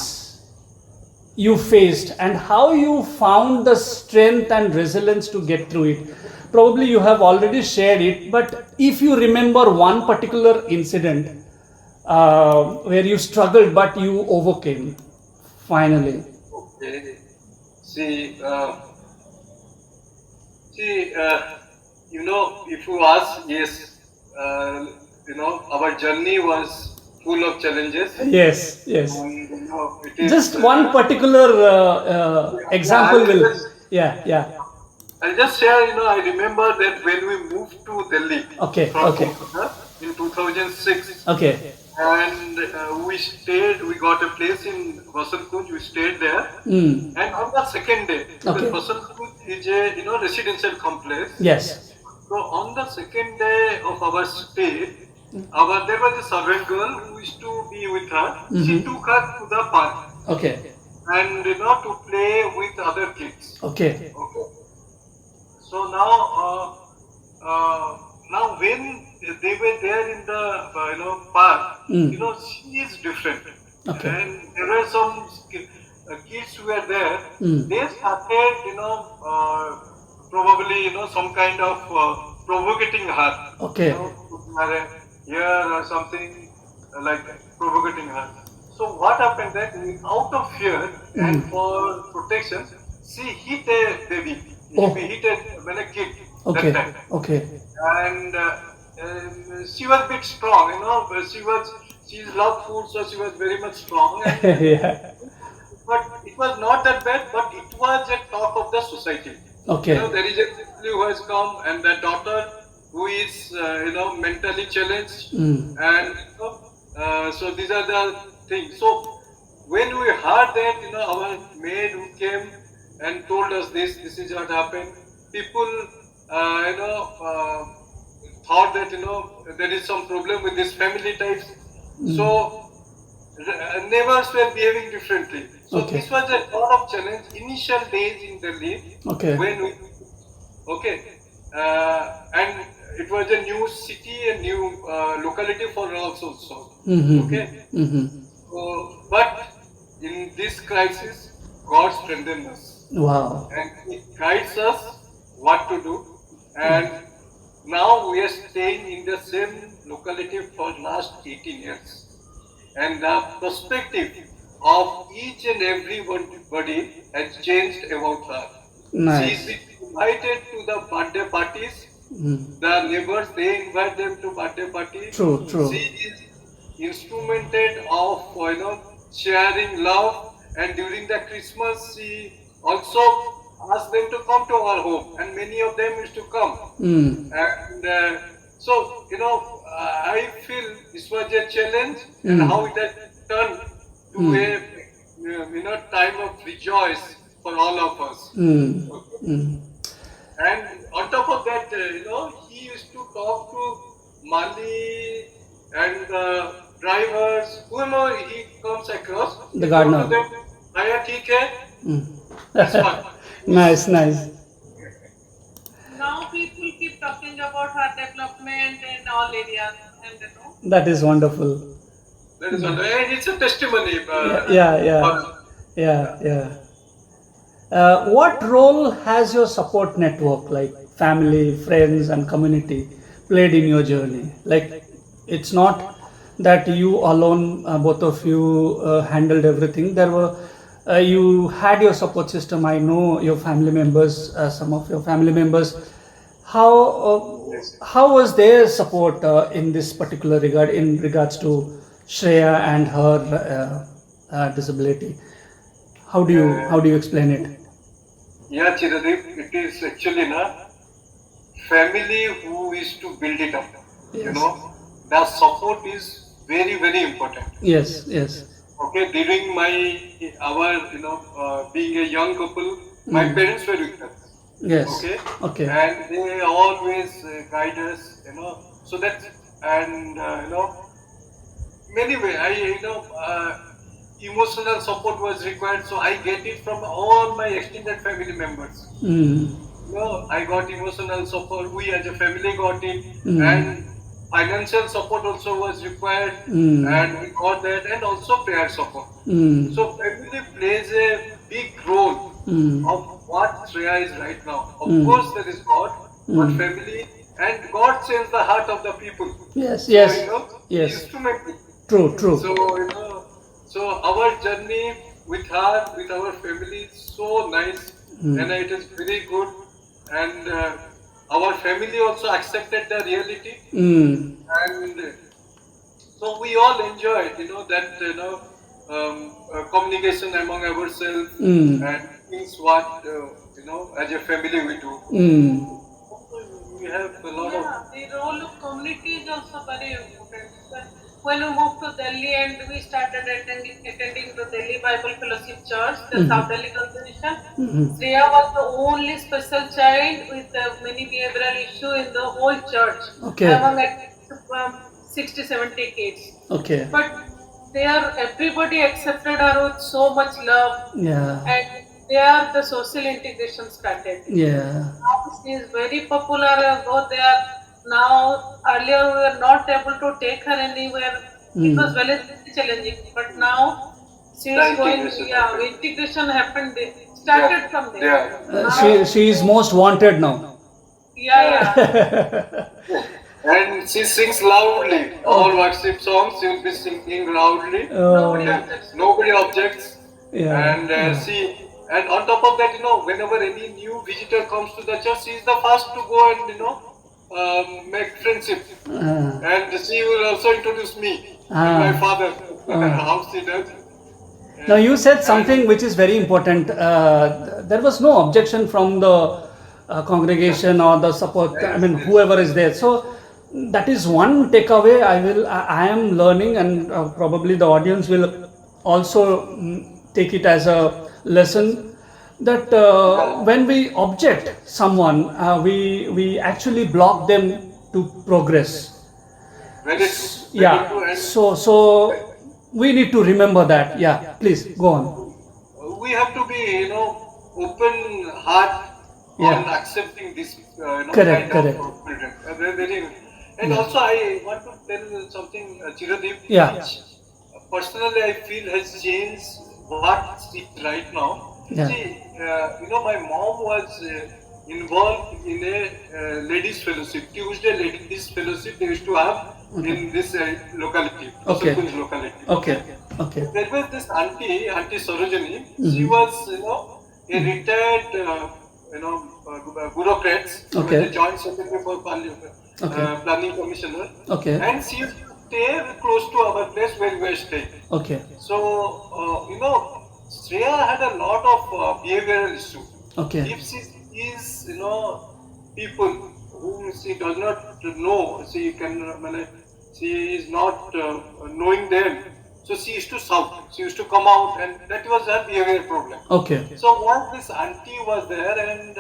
[SPEAKER 1] you faced and how you found the strength and resilience to get through it? Probably you have already shared it, but if you remember one particular incident where you struggled but you overcame finally.
[SPEAKER 2] Okay. See, if you ask, yes, our journey was full of challenges,
[SPEAKER 1] Yes, yes.
[SPEAKER 2] and it is.
[SPEAKER 1] Just one particular example will. Yeah, yeah.
[SPEAKER 2] I'll just share. I remember that when we moved to Delhi
[SPEAKER 1] Okay,
[SPEAKER 2] from
[SPEAKER 1] okay,
[SPEAKER 2] Kolkata in 2006,
[SPEAKER 1] okay.
[SPEAKER 2] and we got a place in Vasant Kunj. We stayed there,
[SPEAKER 1] Mm.
[SPEAKER 2] and on the second day, because
[SPEAKER 1] Okay.
[SPEAKER 2] Vasant Kunj is a residential complex.
[SPEAKER 1] Yes.
[SPEAKER 2] So on the second day of our stay, there was a servant girl who used to be with her. She
[SPEAKER 1] Mhm.
[SPEAKER 2] took her to the park
[SPEAKER 1] Okay.
[SPEAKER 2] and to play with other kids.
[SPEAKER 1] Okay.
[SPEAKER 2] Okay. So now when they were there in the park,
[SPEAKER 1] Mm.
[SPEAKER 2] she is different.
[SPEAKER 1] Okay.
[SPEAKER 2] and there were some kids who were there.
[SPEAKER 1] Mm.
[SPEAKER 2] They started, probably, some kind of provocating her,
[SPEAKER 1] Okay.
[SPEAKER 2] putting her here or something like that, provocating her. So what happened that out of fear and
[SPEAKER 1] Mm.
[SPEAKER 2] for protection, she hit a baby. He
[SPEAKER 1] Oh.
[SPEAKER 2] hit a kid that
[SPEAKER 1] Okay.
[SPEAKER 2] time,
[SPEAKER 1] Okay.
[SPEAKER 2] and she was a bit strong, but she loved food, so she was very much strong, and
[SPEAKER 1] Yeah.
[SPEAKER 2] but it was not that bad, but it was a talk of the society.
[SPEAKER 1] Okay.
[SPEAKER 2] There is a family who has come, and the daughter who is, mentally challenged,
[SPEAKER 1] Mm.
[SPEAKER 2] and so these are the things. So when we heard that, our maid who came and told us this is what happened. People, uh, you know, uh, thought that there is some problem with this family types.
[SPEAKER 1] Mm.
[SPEAKER 2] So neighbors were behaving differently. So
[SPEAKER 1] Okay.
[SPEAKER 2] this was a lot of challenge initial days in Delhi
[SPEAKER 1] Okay.
[SPEAKER 2] when we, okay, and it was a new city, a new locality for us also.
[SPEAKER 1] Mm-hmm.
[SPEAKER 2] Okay,
[SPEAKER 1] Mm-hmm.
[SPEAKER 2] but in this crisis, God strengthened us
[SPEAKER 1] Wow.
[SPEAKER 2] and He guides us what to do.
[SPEAKER 1] Yeah.
[SPEAKER 2] And now we are staying in the same locality for last 18 years, and the perspective of each and everybody has changed about her. She is
[SPEAKER 1] Nice.
[SPEAKER 2] being invited to the birthday parties.
[SPEAKER 1] Mm.
[SPEAKER 2] The neighbors, they invite them to birthday party.
[SPEAKER 1] True.
[SPEAKER 2] She
[SPEAKER 1] True.
[SPEAKER 2] is instrumented of sharing love, and during the Christmas she also asked them to come to our home, and many of them used to come.
[SPEAKER 1] Mm.
[SPEAKER 2] And so, I feel this was a challenge, and how it
[SPEAKER 1] Mm.
[SPEAKER 2] has turned to
[SPEAKER 1] Mm.
[SPEAKER 2] a time of rejoice for all of us.
[SPEAKER 1] Mm.
[SPEAKER 2] Okay.
[SPEAKER 1] Mm.
[SPEAKER 2] And on top of that, he used to talk to Mali and the drivers, whoever he comes across.
[SPEAKER 1] The
[SPEAKER 2] He told to
[SPEAKER 1] gardener.
[SPEAKER 2] them, "Aya, theek hai."
[SPEAKER 1] Mm.
[SPEAKER 2] This one.
[SPEAKER 1] Nice. Nice.
[SPEAKER 3] Now people keep talking about her development in all areas, and
[SPEAKER 1] That is wonderful.
[SPEAKER 2] That is one. And it's a testimony.
[SPEAKER 1] Yeah. Yeah.
[SPEAKER 2] For
[SPEAKER 1] Yeah.
[SPEAKER 2] us.
[SPEAKER 1] Yeah.
[SPEAKER 2] Yeah.
[SPEAKER 1] Yeah. What role has your support network, like family, friends, and community, played in your journey? Like, it's not that you alone, both of you, handled everything. There were, you had your support system. I know your family members, some of your family members. How
[SPEAKER 2] Yes.
[SPEAKER 1] how was their support in this particular regard, in regards to Shreya and her disability?
[SPEAKER 2] Uh,
[SPEAKER 1] How do you explain it?
[SPEAKER 2] yeah, Chiradeep, it is actually family who is to build it up. You
[SPEAKER 1] Yes.
[SPEAKER 2] know, the support is very, very important.
[SPEAKER 1] Yes, yes.
[SPEAKER 2] Okay, during our being a young couple, my
[SPEAKER 1] Mm.
[SPEAKER 2] parents were with us.
[SPEAKER 1] Yes.
[SPEAKER 2] Okay,
[SPEAKER 1] Okay.
[SPEAKER 2] and they always guide us. So that, and many way emotional support was required, so I get it from all my extended family members.
[SPEAKER 1] Mm.
[SPEAKER 2] I got emotional support, we as a family got it,
[SPEAKER 1] Mm.
[SPEAKER 2] and financial support also was required,
[SPEAKER 1] Mm.
[SPEAKER 2] and we got that, and also prayer support.
[SPEAKER 1] Mm.
[SPEAKER 2] So family plays a big role
[SPEAKER 1] Mm.
[SPEAKER 2] of what Shreya is right now. Of
[SPEAKER 1] Mm.
[SPEAKER 2] course there is God, but
[SPEAKER 1] Mm.
[SPEAKER 2] family, and God changed the heart of the people.
[SPEAKER 1] Yes,
[SPEAKER 2] So
[SPEAKER 1] yes,
[SPEAKER 2] He
[SPEAKER 1] yes.
[SPEAKER 2] instrumented.
[SPEAKER 1] True, true.
[SPEAKER 2] So so our journey with her, with our family, is so nice, and
[SPEAKER 1] Mm.
[SPEAKER 2] it is very good. And our family also accepted the reality,
[SPEAKER 1] Mm.
[SPEAKER 2] and so we all enjoyed, that communication among ourselves,
[SPEAKER 1] Mm.
[SPEAKER 2] and things what as a family we do.
[SPEAKER 1] Mm.
[SPEAKER 2] We have a lot of.
[SPEAKER 3] yeah, the role of community is also very important. When we moved to Delhi and we started attending the Delhi Bible Fellowship Church, the South
[SPEAKER 1] Mm-hmm.
[SPEAKER 3] Delhi congregation,
[SPEAKER 1] Mm-hmm.
[SPEAKER 3] Shreya was the only special child with many behavioral issue in the whole church,
[SPEAKER 1] Okay.
[SPEAKER 3] among at least 60, 70 kids.
[SPEAKER 1] Okay.
[SPEAKER 3] But there, everybody accepted her with so much love,
[SPEAKER 1] Yeah.
[SPEAKER 3] and there the social integration started.
[SPEAKER 1] Yeah.
[SPEAKER 3] Now she is very popular, though they are now, earlier we were not able to take her anywhere. It was
[SPEAKER 1] Mm.
[SPEAKER 3] very challenging, but now she
[SPEAKER 2] The
[SPEAKER 3] is going.
[SPEAKER 2] integration
[SPEAKER 3] Yeah,
[SPEAKER 2] happened.
[SPEAKER 3] integration happened.
[SPEAKER 2] Yeah,
[SPEAKER 3] Started from there.
[SPEAKER 2] yeah.
[SPEAKER 3] Now,
[SPEAKER 1] She is most wanted now.
[SPEAKER 3] yeah, yeah.
[SPEAKER 2] And she sings loudly. All
[SPEAKER 1] Okay.
[SPEAKER 2] worship songs, she will be singing loudly.
[SPEAKER 3] Nobody
[SPEAKER 2] Okay,
[SPEAKER 1] Oh,
[SPEAKER 3] objects to
[SPEAKER 2] nobody
[SPEAKER 3] it.
[SPEAKER 2] objects.
[SPEAKER 1] yeah,
[SPEAKER 2] And
[SPEAKER 1] yeah.
[SPEAKER 2] and on top of that, whenever any new visitor comes to the church, she is the first to go and make friendship.
[SPEAKER 1] Uh,
[SPEAKER 2] And she will also introduce me and my
[SPEAKER 1] ah,
[SPEAKER 2] father,
[SPEAKER 1] ah.
[SPEAKER 2] how she does.
[SPEAKER 1] Now
[SPEAKER 2] Uh,
[SPEAKER 1] you said
[SPEAKER 2] and
[SPEAKER 1] something which is very important. There was no objection from the congregation or the support. I
[SPEAKER 2] yes,
[SPEAKER 1] mean,
[SPEAKER 2] yes,
[SPEAKER 1] whoever is there. So that is one takeaway. I am learning, and probably the audience will also take it as a lesson that
[SPEAKER 2] yeah.
[SPEAKER 1] when we object someone, we actually block them to progress.
[SPEAKER 2] Very true, very
[SPEAKER 1] Yeah.
[SPEAKER 2] true. And
[SPEAKER 1] So we need to remember that. Yeah. Please go on.
[SPEAKER 2] we have to be, open heart on
[SPEAKER 1] Yeah.
[SPEAKER 2] accepting this,
[SPEAKER 1] Correct.
[SPEAKER 2] kind of
[SPEAKER 1] Correct.
[SPEAKER 2] freedom. And
[SPEAKER 1] Yeah.
[SPEAKER 2] also, I want to tell you something, Chiradeep,
[SPEAKER 1] Yeah.
[SPEAKER 2] which personally I feel has changed what she is right now.
[SPEAKER 1] Yeah.
[SPEAKER 2] See, my mom was involved in a ladies' fellowship, Tuesday ladies' fellowship they used to have
[SPEAKER 1] Okay.
[SPEAKER 2] in this locality,
[SPEAKER 1] Okay.
[SPEAKER 2] Kusulkunj locality.
[SPEAKER 1] Okay.
[SPEAKER 2] Okay.
[SPEAKER 1] Okay.
[SPEAKER 2] There was this Auntie Sarojini. She
[SPEAKER 1] Mm-hmm.
[SPEAKER 2] was, a retired, bureaucrat. She was a
[SPEAKER 1] Okay.
[SPEAKER 2] joint secretary for
[SPEAKER 1] Okay.
[SPEAKER 2] planning commissioner,
[SPEAKER 1] Okay.
[SPEAKER 2] and she used to stay close to our place where we were staying.
[SPEAKER 1] Okay.
[SPEAKER 2] So, Shreya had a lot of behavioral issue.
[SPEAKER 1] Okay.
[SPEAKER 2] If she is, people whom she does not know, she is not knowing them. So she used to shout. She used to come out, and that was her behavior problem.
[SPEAKER 1] Okay.
[SPEAKER 2] So once this auntie was there, and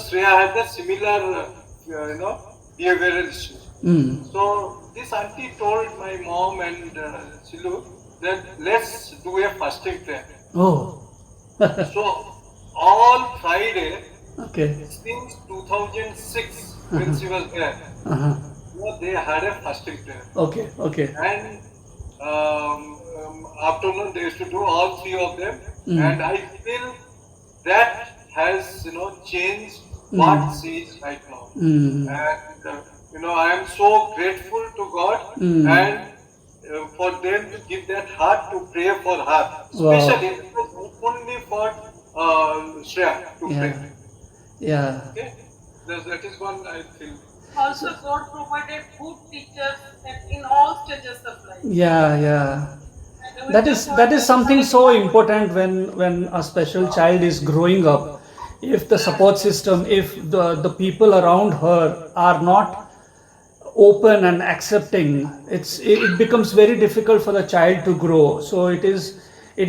[SPEAKER 2] Shreya had a similar, behavioral issue.
[SPEAKER 1] Mm.
[SPEAKER 2] So this auntie told my mom and Shilu that let's do a fasting prayer.
[SPEAKER 1] Oh.
[SPEAKER 2] So all Friday
[SPEAKER 1] Okay.
[SPEAKER 2] since 2006 when she was there,
[SPEAKER 1] Uh-huh.
[SPEAKER 2] they had a fasting prayer.
[SPEAKER 1] Okay. Okay.
[SPEAKER 2] And afternoon they used to do all three of them,
[SPEAKER 1] Mm.
[SPEAKER 2] and I feel that has changed what
[SPEAKER 1] Mm.
[SPEAKER 2] she is right now.
[SPEAKER 1] Mm.
[SPEAKER 2] And I am so grateful to God
[SPEAKER 1] Mm.
[SPEAKER 2] and for them to give that heart to pray for her,
[SPEAKER 1] Wow.
[SPEAKER 2] especially only for Shreya to
[SPEAKER 1] Yeah.
[SPEAKER 2] pray.
[SPEAKER 1] Yeah.
[SPEAKER 2] Okay, that is one I feel.
[SPEAKER 3] Also, God provided good teachers in all stages of life.
[SPEAKER 1] Yeah. Yeah.
[SPEAKER 3] And we
[SPEAKER 1] That
[SPEAKER 3] just
[SPEAKER 1] is
[SPEAKER 3] want
[SPEAKER 1] that
[SPEAKER 3] to
[SPEAKER 1] is something
[SPEAKER 3] encourage
[SPEAKER 1] so
[SPEAKER 3] all-
[SPEAKER 1] important when a special child is growing up. If the support system, if the people around her are not open and accepting, it becomes very difficult for the child to grow. So it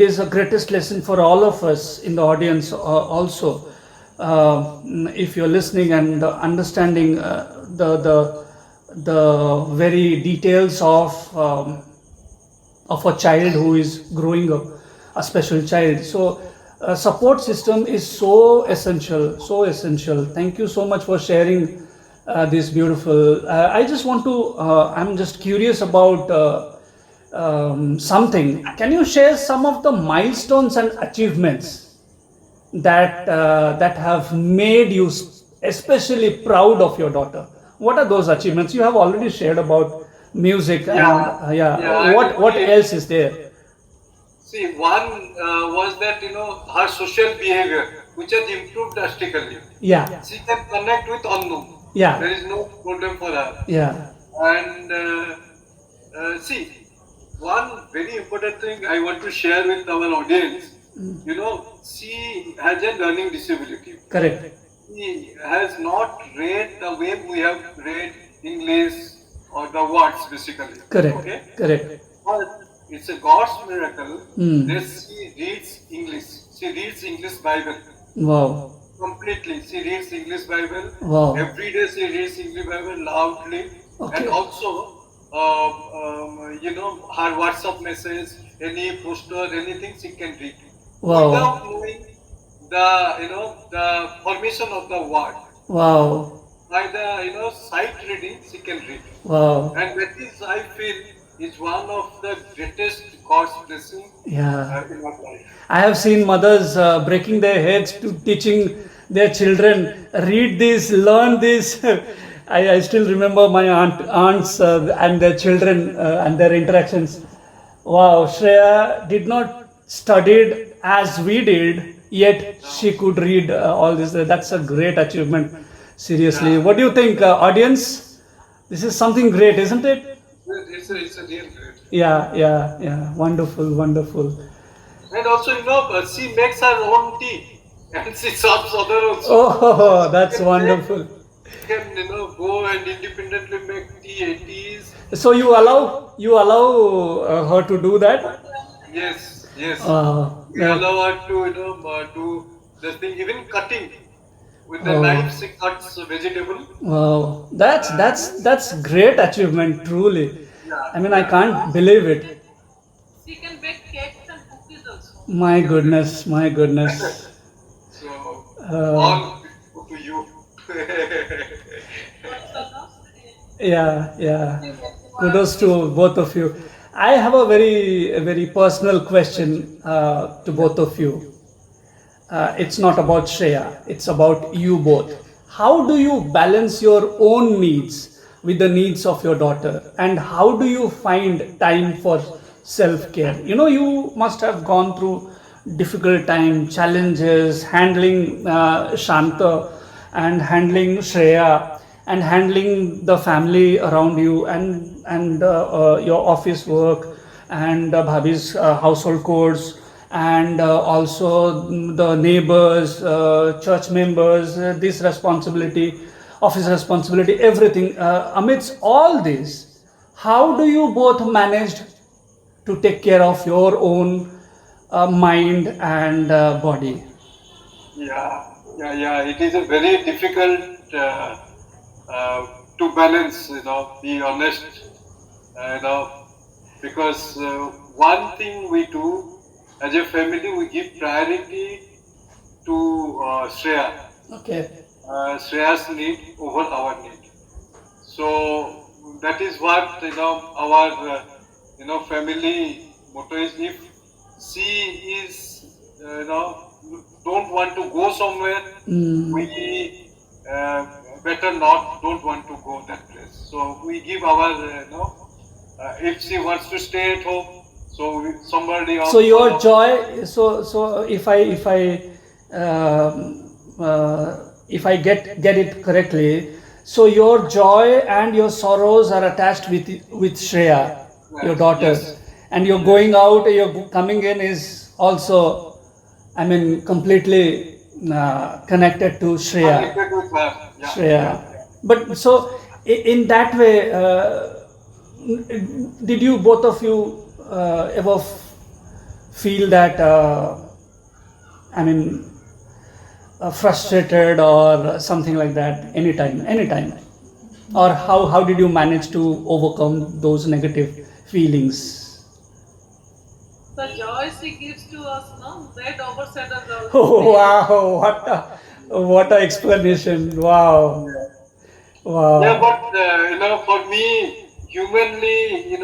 [SPEAKER 1] is a greatest lesson for all of us in the audience also. If you're listening and understanding the very details of a child who is growing up, a special child. So support system is so essential, so essential. Thank you so much for sharing this beautiful. I just want to. I'm just curious about something. Can you share some of the milestones and achievements that have made you especially proud of your daughter? What are those achievements? You have already shared about music, and
[SPEAKER 2] Yeah, yeah. I
[SPEAKER 1] what
[SPEAKER 2] only
[SPEAKER 1] else is there?
[SPEAKER 2] see one was that her social behavior, which has improved drastically.
[SPEAKER 1] Yeah,
[SPEAKER 2] She can connect with unknown.
[SPEAKER 1] yeah,
[SPEAKER 2] There is no problem for her.
[SPEAKER 1] yeah.
[SPEAKER 2] And see, one very important thing I want to share with our audience. She has a learning disability.
[SPEAKER 1] Correct.
[SPEAKER 2] She has not read the way we have read English or the words basically.
[SPEAKER 1] Correct.
[SPEAKER 2] Okay,
[SPEAKER 1] Correct.
[SPEAKER 2] but it's a God's miracle
[SPEAKER 1] Mm.
[SPEAKER 2] that she reads English. She reads English Bible
[SPEAKER 1] Wow.
[SPEAKER 2] completely. She reads English Bible.
[SPEAKER 1] Wow.
[SPEAKER 2] Every day she reads English Bible loudly.
[SPEAKER 1] Okay.
[SPEAKER 2] And also, her WhatsApp message, any poster, anything she can read.
[SPEAKER 1] Wow.
[SPEAKER 2] Without knowing the formation of the word.
[SPEAKER 1] Wow.
[SPEAKER 2] By the, sight reading, she can read.
[SPEAKER 1] Wow.
[SPEAKER 2] And that is, I feel, is one of the greatest God's blessing
[SPEAKER 1] Yeah.
[SPEAKER 2] in our life.
[SPEAKER 1] I have seen mothers breaking their heads to teaching their children, read this, learn this. I still remember my aunts and their children and their interactions. Wow, Shreya did not studied as we did, yet she could read all this. That's a great achievement. Seriously,
[SPEAKER 2] Yeah.
[SPEAKER 1] what do you think, audience? This is something great, isn't it?
[SPEAKER 2] It's a real great.
[SPEAKER 1] Yeah. Wonderful, wonderful.
[SPEAKER 2] And also, she makes her own tea and she serves other also.
[SPEAKER 1] Oh, that's
[SPEAKER 2] She
[SPEAKER 1] wonderful.
[SPEAKER 2] can, go and independently make teas.
[SPEAKER 1] So you allow her to do that?
[SPEAKER 2] Yes. We
[SPEAKER 1] Yeah.
[SPEAKER 2] allow her to, do the thing, even cutting. With the
[SPEAKER 1] Oh,
[SPEAKER 2] knife, she cuts vegetable.
[SPEAKER 1] wow. That's great achievement, truly.
[SPEAKER 2] Yeah,
[SPEAKER 1] I mean, I
[SPEAKER 2] yeah.
[SPEAKER 1] can't believe it.
[SPEAKER 3] She can bake cakes and cookies also.
[SPEAKER 1] My goodness, my goodness.
[SPEAKER 2] So,
[SPEAKER 1] Uh,
[SPEAKER 2] all to you.
[SPEAKER 3] What's the loss?
[SPEAKER 1] yeah. Kudos to both of you. I have a very personal question to both of you. It's not about Shreya, it's about you both. How do you balance your own needs with the needs of your daughter? And how do you find time for self care? You must have gone through difficult time, challenges, handling Shanta and handling Shreya and handling the family around you and your office work and Bhabhi's household chores and also the neighbors, church members, this responsibility, office responsibility, everything. Amidst all this, how do you both manage to take care of your own mind and body?
[SPEAKER 2] Yeah. It is a very difficult uh, to balance, be honest, because one thing we do as a family, we give priority to Shreya,
[SPEAKER 1] Okay.
[SPEAKER 2] Shreya's need over our need. So that is what our family motto is. If she is don't want to go somewhere, we better not don't want to go that place. So we give our if she wants to stay at home, so somebody else.
[SPEAKER 1] So your joy. So if I get it correctly, so your joy and your sorrows are attached with Shreya, your daughter,
[SPEAKER 2] Yes.
[SPEAKER 1] and you're going out, you're coming in is also, I mean, completely connected to Shreya.
[SPEAKER 2] Connected with her.
[SPEAKER 1] Shreya. But so in that way, did you both of you ever feel that I mean frustrated or something like that anytime, or how did you manage to overcome those negative feelings?
[SPEAKER 3] The joy she gives to us, no, that overshadows all.
[SPEAKER 1] Oh wow, what a explanation. Wow.
[SPEAKER 2] Yeah,
[SPEAKER 1] Wow.
[SPEAKER 2] but for me, humanly,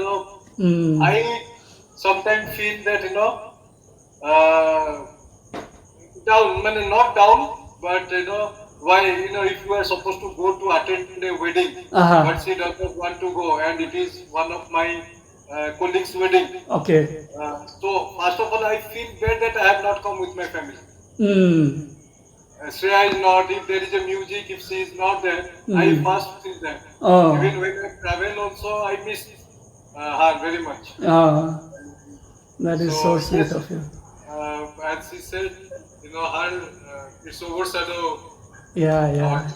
[SPEAKER 1] Mm.
[SPEAKER 2] I sometimes feel that uh, down, I mean, not down, but why if you are supposed to go to attend a wedding,
[SPEAKER 1] Uh-huh.
[SPEAKER 2] but she does not want to go, and it is one of my colleagues' wedding.
[SPEAKER 1] Okay.
[SPEAKER 2] So first of all, I feel bad that I have not come with my family.
[SPEAKER 1] Mm.
[SPEAKER 2] Shreya is not. If there is a music, if she is not there, I first feel that.
[SPEAKER 1] Oh.
[SPEAKER 2] Even when I travel, also I miss her very much.
[SPEAKER 1] That is so
[SPEAKER 2] So
[SPEAKER 1] sweet
[SPEAKER 2] yes,
[SPEAKER 1] of you.
[SPEAKER 2] as she said, her it's overshadow.
[SPEAKER 1] Yeah.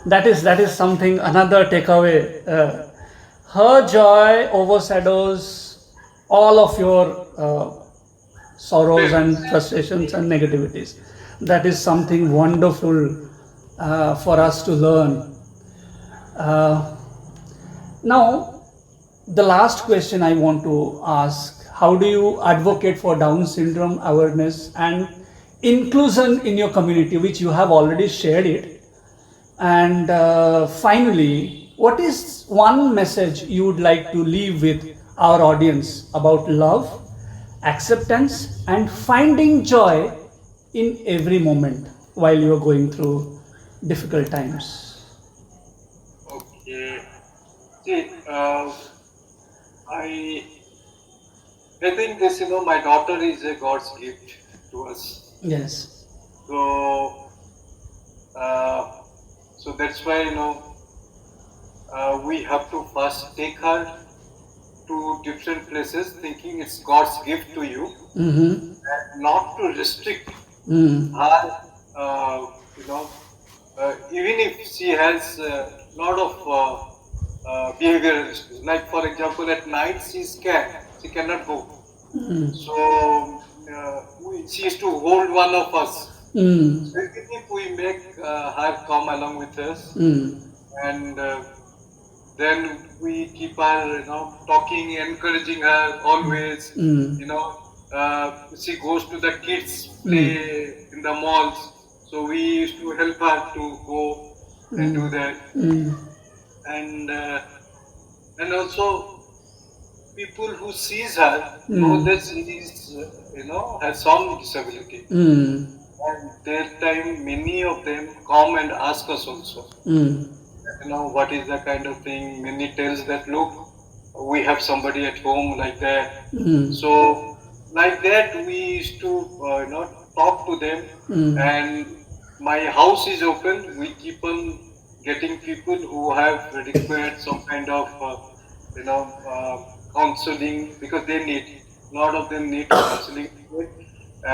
[SPEAKER 1] That is something, another takeaway. Her joy overshadows all of your sorrows and frustrations and negativities. That is something wonderful for us to learn. Uh, Now, the last question I want to ask: how do you advocate for Down syndrome awareness and inclusion in your community, which you have already shared it? And finally, what is one message you would like to leave with our audience about love, acceptance, and finding joy in every moment while you are going through difficult times.
[SPEAKER 2] Okay. See, I I think this, my daughter is a God's gift to us.
[SPEAKER 1] Yes.
[SPEAKER 2] So, uh, so that's why, we have to first take her to different places, thinking it's God's gift to you,
[SPEAKER 1] Mm-hmm.
[SPEAKER 2] and not to restrict
[SPEAKER 1] Mm.
[SPEAKER 2] her. You know, Even if she has a lot of behavioral issues, like for example, at night she's scared, she cannot go.
[SPEAKER 1] Mm.
[SPEAKER 2] So she used to hold one of us.
[SPEAKER 1] Mm.
[SPEAKER 2] So even if we make her come along with us,
[SPEAKER 1] Mm.
[SPEAKER 2] and then we keep her, talking, encouraging her always.
[SPEAKER 1] Mm.
[SPEAKER 2] You know, she goes to the kids
[SPEAKER 1] Mm.
[SPEAKER 2] play in the malls, so we used to help her to go and do
[SPEAKER 1] Mm.
[SPEAKER 2] that,
[SPEAKER 1] Mm.
[SPEAKER 2] and also people who sees her know
[SPEAKER 1] Mm.
[SPEAKER 2] that she is, has some disability.
[SPEAKER 1] Mm.
[SPEAKER 2] And that time, many of them come and ask us also,
[SPEAKER 1] Mm.
[SPEAKER 2] what is the kind of thing. Many tells that, look, we have somebody at home like that.
[SPEAKER 1] Mm.
[SPEAKER 2] So, like that, we used to, talk to them.
[SPEAKER 1] Mm.
[SPEAKER 2] And my house is open. We keep on getting people who have required some kind of, you know, uh, counseling, because they need. A lot of them need counseling.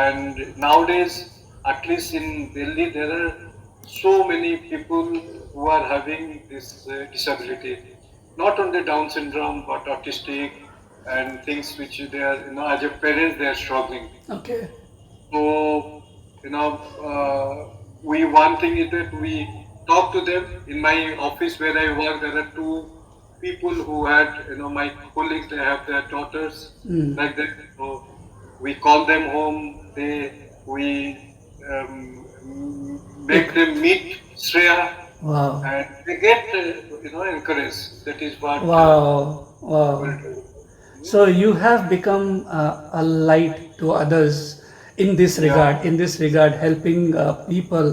[SPEAKER 2] And nowadays, at least in Delhi, there are so many people who are having this disability. Not only Down syndrome, but autistic and things which they are, as a parent, they are struggling.
[SPEAKER 1] Okay.
[SPEAKER 2] So, you know, we one thing is that we talk to them. In my office where I work, there are two people who had, my colleagues, they have their daughters
[SPEAKER 1] Mm.
[SPEAKER 2] like that. So we call them home. We um, make them meet Shreya,
[SPEAKER 1] Wow.
[SPEAKER 2] and they get, encouraged. That is what
[SPEAKER 1] Wow.
[SPEAKER 2] we will
[SPEAKER 1] Wow.
[SPEAKER 2] do.
[SPEAKER 1] So you have become a light to others
[SPEAKER 2] Yeah,
[SPEAKER 1] in this regard, helping people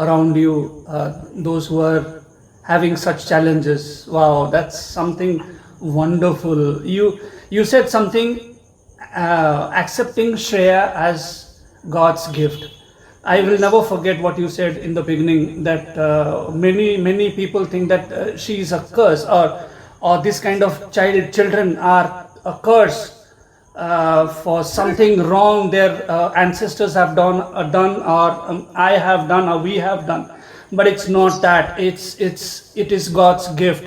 [SPEAKER 1] around you, those who are having such challenges. Wow, that's something wonderful. You said something, accepting Shreya as God's gift. I will
[SPEAKER 2] yes,
[SPEAKER 1] never forget what you said in the beginning, that many people think that she is a curse, or this kind of children are a curse for something wrong their ancestors have done, or I have done, or we have done. But it's not that. It is God's gift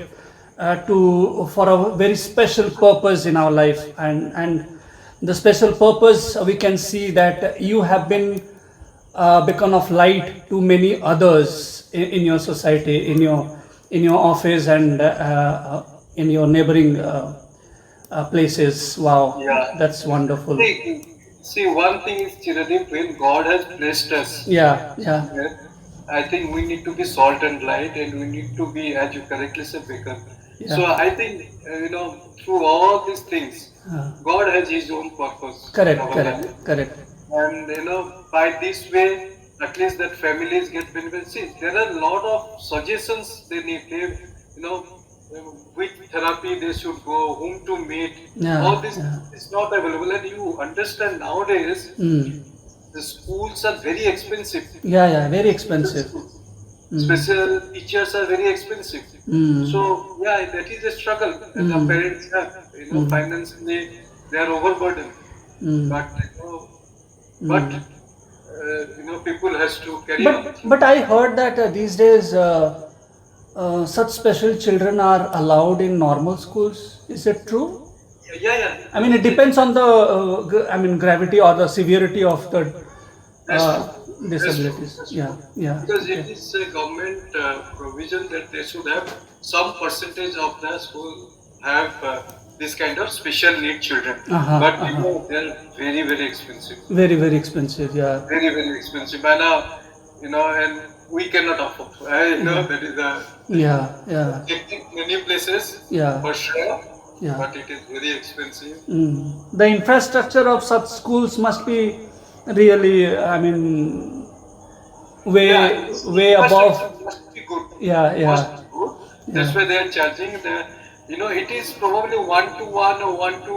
[SPEAKER 1] to for a very special purpose in our life, and the special purpose, we can see that you have been beacon of light to many others in your society, in your office, and in your neighboring places. Wow,
[SPEAKER 2] yeah.
[SPEAKER 1] that's wonderful.
[SPEAKER 2] See, one thing is, Chiradeep, when God has blessed us,
[SPEAKER 1] Yeah, yeah,
[SPEAKER 2] yes, I think we need to be salt and light, and we need to be, as you correctly said, beacon.
[SPEAKER 1] yeah.
[SPEAKER 2] So I think, through all these things,
[SPEAKER 1] Uh,
[SPEAKER 2] God has His own purpose in
[SPEAKER 1] correct,
[SPEAKER 2] our
[SPEAKER 1] correct,
[SPEAKER 2] life.
[SPEAKER 1] correct.
[SPEAKER 2] And, by this way, at least that families get benefit. See, there are a lot of suggestions they need. Which therapy they should go, whom to meet.
[SPEAKER 1] Yeah,
[SPEAKER 2] All this
[SPEAKER 1] yeah.
[SPEAKER 2] is not available. And you understand nowadays,
[SPEAKER 1] Mm.
[SPEAKER 2] the schools are very expensive.
[SPEAKER 1] Yeah, yeah, very
[SPEAKER 2] Special
[SPEAKER 1] expensive.
[SPEAKER 2] schools.
[SPEAKER 1] Mm.
[SPEAKER 2] Special teachers are very expensive.
[SPEAKER 1] Mm.
[SPEAKER 2] So yeah, that is a struggle, and the
[SPEAKER 1] Mm.
[SPEAKER 2] parents have,
[SPEAKER 1] Mm.
[SPEAKER 2] financially they are overburdened.
[SPEAKER 1] Mm.
[SPEAKER 2] But but
[SPEAKER 1] Mm.
[SPEAKER 2] people has to carry on.
[SPEAKER 1] But I heard that these days such special children are allowed in normal schools. Is it true?
[SPEAKER 2] Yeah, yeah,
[SPEAKER 1] I mean, it depends on the I mean, gravity or the severity of the
[SPEAKER 2] that's
[SPEAKER 1] uh,
[SPEAKER 2] true. That's true.
[SPEAKER 1] disabilities.
[SPEAKER 2] That's
[SPEAKER 1] Yeah,
[SPEAKER 2] true.
[SPEAKER 1] yeah.
[SPEAKER 2] Because
[SPEAKER 1] Okay.
[SPEAKER 2] it is a government provision that they should have some percentage of the school have this kind of special need children.
[SPEAKER 1] Uh-huh,
[SPEAKER 2] But
[SPEAKER 1] uh-huh.
[SPEAKER 2] they're very, very expensive.
[SPEAKER 1] Very, very expensive. Yeah,
[SPEAKER 2] Very, very expensive. And and we cannot afford. I know
[SPEAKER 1] yeah,
[SPEAKER 2] that is the thing.
[SPEAKER 1] yeah, yeah,
[SPEAKER 2] Checking many places
[SPEAKER 1] yeah.
[SPEAKER 2] for sure.
[SPEAKER 1] Yeah.
[SPEAKER 2] but it is very expensive.
[SPEAKER 1] The infrastructure of such schools must be really, I mean,
[SPEAKER 2] Yeah,
[SPEAKER 1] way above.
[SPEAKER 2] infrastructure must be good.
[SPEAKER 1] Yeah,
[SPEAKER 2] Must
[SPEAKER 1] yeah,
[SPEAKER 2] be good. That's
[SPEAKER 1] yeah.
[SPEAKER 2] why they are charging. It is probably 1 to 1 or 1 to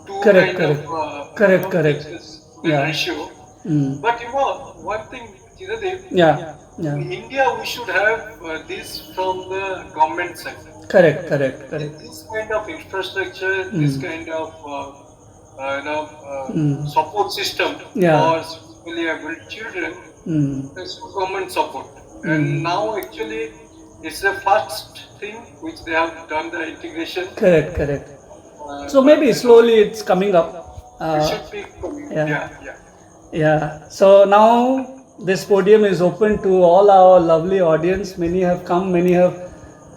[SPEAKER 2] 2
[SPEAKER 1] Correct,
[SPEAKER 2] kind of
[SPEAKER 1] correct, correct, correct.
[SPEAKER 2] teachers student
[SPEAKER 1] Yeah.
[SPEAKER 2] ratio.
[SPEAKER 1] Mm.
[SPEAKER 2] But one thing, Chiradev,
[SPEAKER 1] Yeah, yeah.
[SPEAKER 2] in India we should have this from the government sector.
[SPEAKER 1] Correct, correct, correct.
[SPEAKER 2] This kind of infrastructure, this
[SPEAKER 1] Mm.
[SPEAKER 2] kind of
[SPEAKER 1] Mm.
[SPEAKER 2] support system
[SPEAKER 1] Yeah.
[SPEAKER 2] for specially able children,
[SPEAKER 1] Mm.
[SPEAKER 2] there's no government support. And
[SPEAKER 1] Mm.
[SPEAKER 2] now actually it's the first thing which they have done the integration.
[SPEAKER 1] Correct, correct. So
[SPEAKER 2] But
[SPEAKER 1] maybe slowly it's coming up.
[SPEAKER 2] it should be coming.
[SPEAKER 1] Yeah.
[SPEAKER 2] Yeah.
[SPEAKER 1] Yeah. So now this podium is open to all our lovely audience. Many have come, many have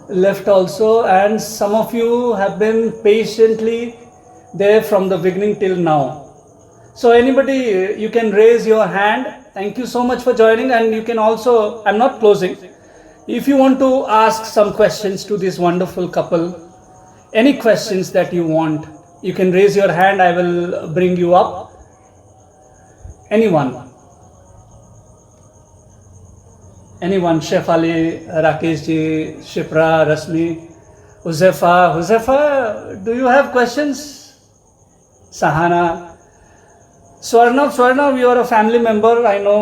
[SPEAKER 1] left also, and some of you have been patiently there from the beginning till now. So anybody, you can raise your hand. Thank you so much for joining, and you can also, I'm not closing. If you want to ask some questions to this wonderful couple, any questions that you want, you can raise your hand. I will bring you up. Anyone? Anyone? Chef Ali, Rakesh ji, Shipra, Rasmi, Huzefa, do you have questions? Sahana. Swarnav, you are a family member. I know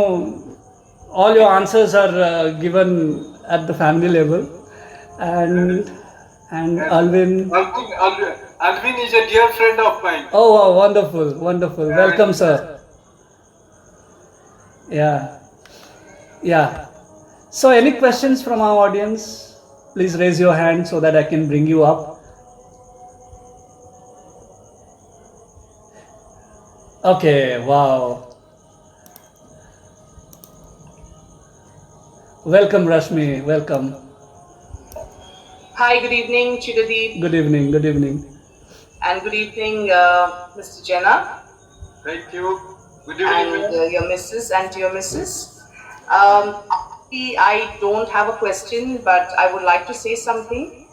[SPEAKER 1] all your answers are given at the family level. And Alvin.
[SPEAKER 2] Alvin is a dear friend of mine.
[SPEAKER 1] Oh, wow, wonderful, wonderful. Welcome, sir. Yeah. Yeah. So, any questions from our audience? Please raise your hand so that I can bring you up. Okay, wow. Welcome, Rashmi. Welcome.
[SPEAKER 4] Hi, good evening, Chiradeep.
[SPEAKER 1] Good evening. Good evening.
[SPEAKER 4] And good evening, Mr. Jenna.
[SPEAKER 2] Thank you. Good evening.
[SPEAKER 4] And your missus and to your missus. I don't have a question, but I would like to say something.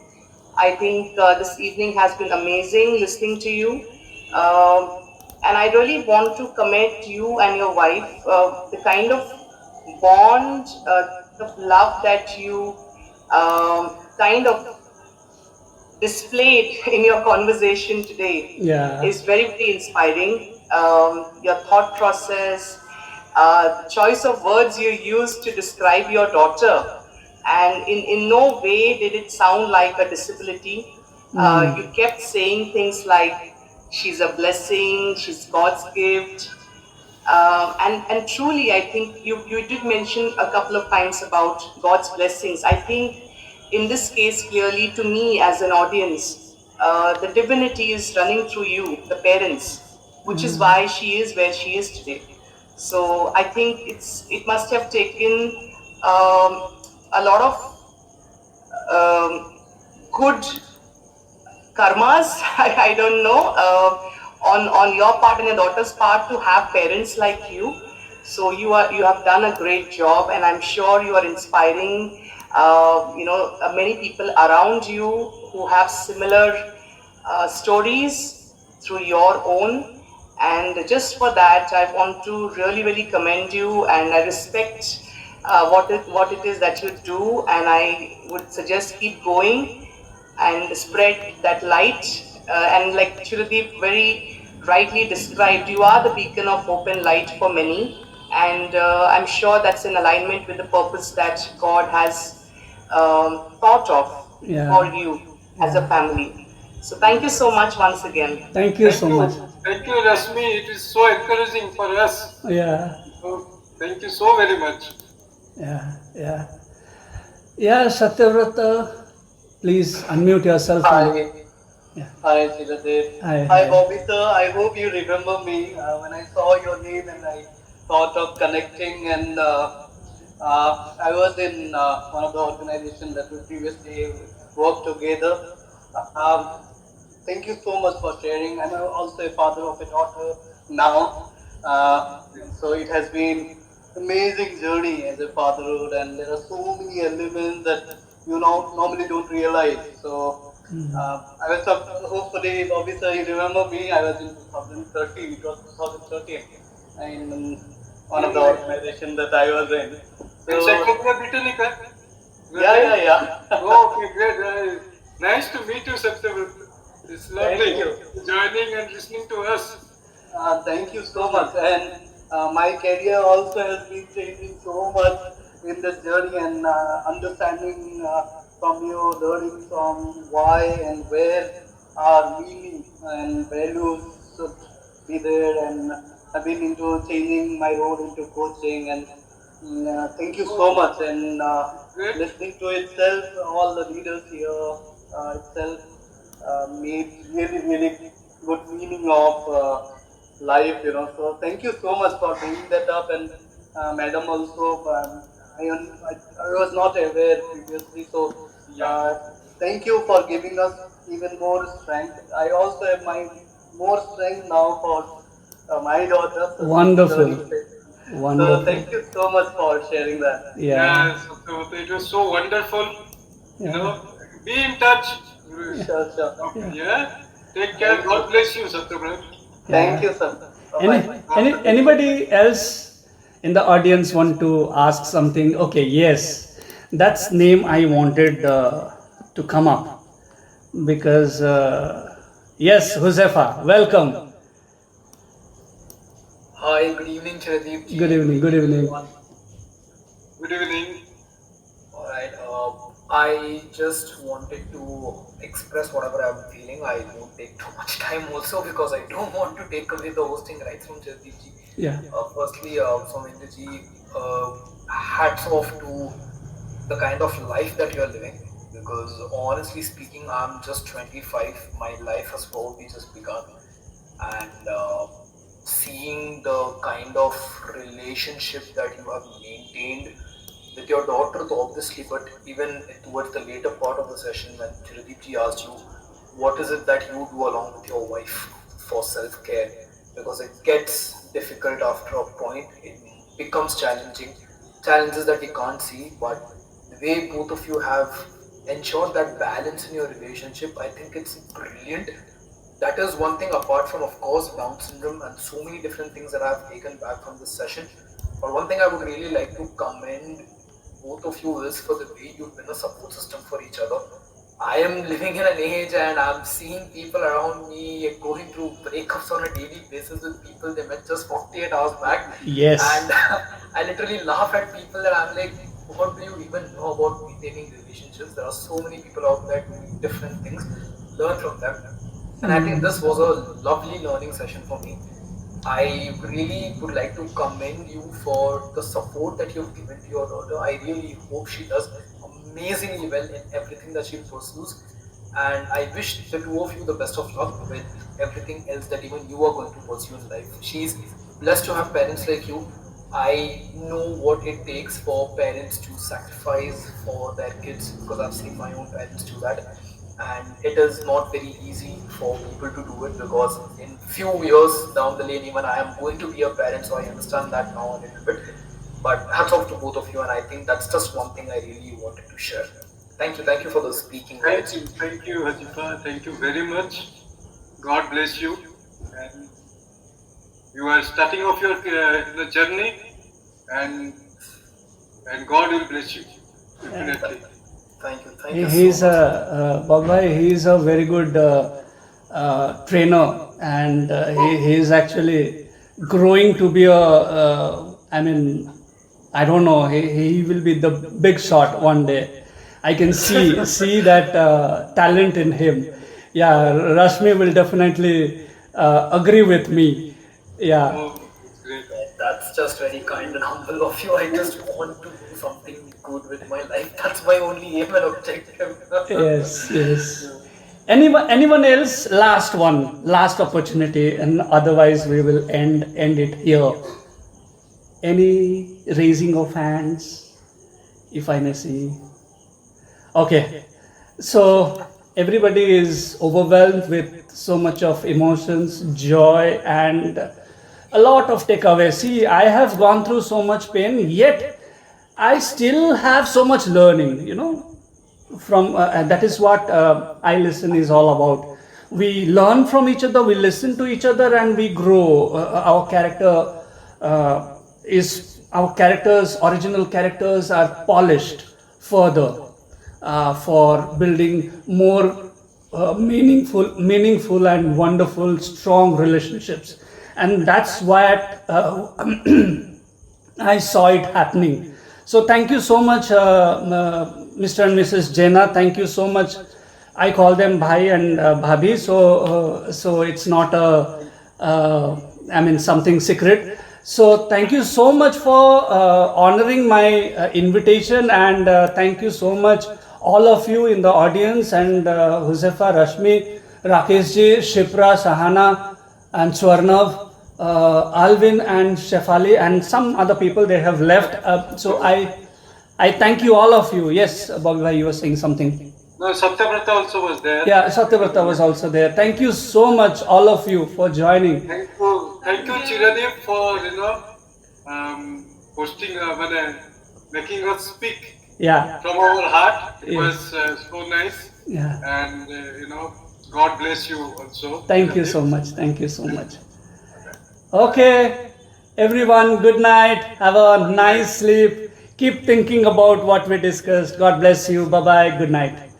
[SPEAKER 4] I think this evening has been amazing listening to you. And I really want to commend you and your wife, the kind of bond, of love that you kind of displayed in your conversation today is very, very inspiring. Your thought process, the choice of words you used to describe your daughter, and in no way did it sound like a disability. You kept saying things like, she's a blessing, she's God's gift. And truly, I think you did mention a couple of times about God's blessings. I think in this case, clearly to me as an audience, the divinity is running through you, the parents, which is why she is where she is today. So I think it must have taken a lot of good karmas, I don't know, on your part and your daughter's part to have parents like you. So you have done a great job, and I'm sure you are inspiring many people around you who have similar stories through your own. And just for that, I want to really, really commend you, and I respect what it is that you do, and I would suggest keep going and spread that light. And like Chiradeep very rightly described, you are the beacon of hope and light for many. And I'm sure that's in alignment with the purpose that God has thought of for you as a family. So thank you so much once again.
[SPEAKER 1] Thank you so much.
[SPEAKER 2] Thank you, Rasmi. It is so encouraging for us.
[SPEAKER 1] Yeah.
[SPEAKER 2] So, thank you so very much.
[SPEAKER 1] Yeah. Satyavrata, please unmute yourself.
[SPEAKER 5] Hi.
[SPEAKER 1] Yeah.
[SPEAKER 5] Hi, Chiradev.
[SPEAKER 1] Hi.
[SPEAKER 5] Bobby sir. I hope you remember me when I saw your name and I thought of connecting. And I was in one of the organizations that we previously worked together. Thank you so much for sharing. I'm also a father of a daughter now. So it has been amazing journey as a fatherhood, and there are so many elements that normally don't realize. So I was hopefully, obviously, you remember me. I was in 2013. It was 2013 in one of the organizations that I was in. So
[SPEAKER 2] Encyclopedia Britannica?
[SPEAKER 5] yeah.
[SPEAKER 2] Oh, okay, great. Nice to meet you, September. It's lovely
[SPEAKER 5] Thank you.
[SPEAKER 2] joining and listening to us.
[SPEAKER 5] Thank you so much. And my career also has been changing so much in this journey and understanding from you, learning from why and where our meaning and values should be there. And I've been into changing my role into coaching. And thank you so much. And
[SPEAKER 2] Great.
[SPEAKER 5] listening to itself, all the leaders here itself made really good meaning of life. So thank you so much for bringing that up, and madam also. I was not aware previously, so uh, thank you for giving us even more strength. I also have my more strength now for my daughter, so she's learning.
[SPEAKER 1] Wonderful.
[SPEAKER 5] So
[SPEAKER 1] Wonderful.
[SPEAKER 5] thank you so much for sharing that.
[SPEAKER 1] Yeah.
[SPEAKER 2] Yes, it was so wonderful.
[SPEAKER 1] Yeah.
[SPEAKER 2] Be in touch.
[SPEAKER 5] Sure.
[SPEAKER 1] Yeah.
[SPEAKER 2] Yeah. Take care. God bless you, Satyabrat.
[SPEAKER 5] Thank
[SPEAKER 1] Yeah.
[SPEAKER 5] you, sir.
[SPEAKER 1] Any,
[SPEAKER 5] Bye bye.
[SPEAKER 1] anybody else in the audience want to ask something? Okay, yes, that's name I wanted to come up because yes, Josefa, welcome.
[SPEAKER 6] Hi, good evening, Chiradeep ji.
[SPEAKER 1] Good evening. Good evening.
[SPEAKER 6] Everyone.
[SPEAKER 2] Good evening.
[SPEAKER 6] All right. I just wanted to express whatever I'm feeling. I won't take too much time also because I don't want to take away the hosting rights from Chiradeep ji.
[SPEAKER 1] Yeah.
[SPEAKER 6] Firstly, Sominder ji, hats off to the kind of life that you're living. Because honestly speaking, I'm just 25. My life has probably just begun, and seeing the kind of relationship that you have maintained with your daughter, though obviously, but even towards the later part of the session when Chiradeep ji asked you, what is it that you do along with your wife for self-care? Because it gets difficult after a point, it becomes challenging, challenges that we can't see, but the way both of you have ensured that balance in your relationship, I think it's brilliant. That is one thing apart from, of course, Down syndrome and so many different things that I've taken back from this session. But one thing I would really like to commend both of you is for the way you've been a support system for each other. I am living in an age and I'm seeing people around me going through breakups on a daily basis with people they met just 48 hours back.
[SPEAKER 1] Yes.
[SPEAKER 6] And I literally laugh at people and I'm like, what do you even know about maintaining relationships? There are so many people out there doing different things. Learn from them. And I think this was a lovely learning session for me. I really would like to commend you for the support that you've given to your daughter. I really hope she does amazingly well in everything that she pursues. And I wish the two of you the best of luck with everything else that even you are going to pursue in life. She's blessed to have parents like you. I know what it takes for parents to sacrifice for their kids because I've seen my own parents do that, and it is not very easy for people to do it because in few years down the lane even I am going to be a parent, so I understand that now a little bit. But hats off to both of you, and I think that's just one thing I really wanted to share. Thank you for the speaking rights.
[SPEAKER 2] Thank you, Hajifa. Thank you very much. God bless you. And you are starting off your the journey, and God will bless you definitely.
[SPEAKER 6] Thank you
[SPEAKER 1] He's
[SPEAKER 6] so much.
[SPEAKER 1] Baba, he is a very good trainer, and he is actually growing to be a. I mean, I don't know. He will be the big shot one day. I can see that talent in him. Yeah, Rashmi will definitely agree with me. Yeah.
[SPEAKER 2] Oh, it's great.
[SPEAKER 6] That's just very kind and humble of you. I just want to do something good with my life. That's my only aim and objective.
[SPEAKER 1] Yes. Anyone else? Last opportunity, and otherwise we will end it here. Any raising of hands, if I may see? Okay, so everybody is overwhelmed with so much of emotions, joy, and a lot of takeaway. See, I have gone through so much pain, yet I still have so much learning. from that is what I listen is all about. We learn from each other, we listen to each other, and we grow. Our character is our characters, original characters are polished further for building more meaningful and wonderful, strong relationships. And that's what I saw it happening. So thank you so much, Mr. and Mrs. Jena. Thank you so much. I call them Bhai and Bhabhi, so it's not something secret. So thank you so much for honoring my invitation, and thank you so much all of you in the audience, and Huzefa, Rashmi, Rakeshji, Shipra, Sahana, and Swarnav, Alvin and Shefali, and some other people, they have left. So I thank you, all of you. Yes, Bobby Bhai, you were saying something.
[SPEAKER 2] No, Satyavrata also was there.
[SPEAKER 1] Yeah, Satyavrata was also there. Thank you so much, all of you, for joining.
[SPEAKER 2] Thank you, Chiradev, for hosting, making us speak.
[SPEAKER 1] Yeah.
[SPEAKER 2] From our heart. It
[SPEAKER 1] Yeah.
[SPEAKER 2] was so nice.
[SPEAKER 1] Yeah.
[SPEAKER 2] And God bless you also.
[SPEAKER 1] Thank you so much. Thank you so much. Okay, everyone, good night. Have a nice sleep. Keep thinking about what we discussed. God bless you. Bye bye. Good night.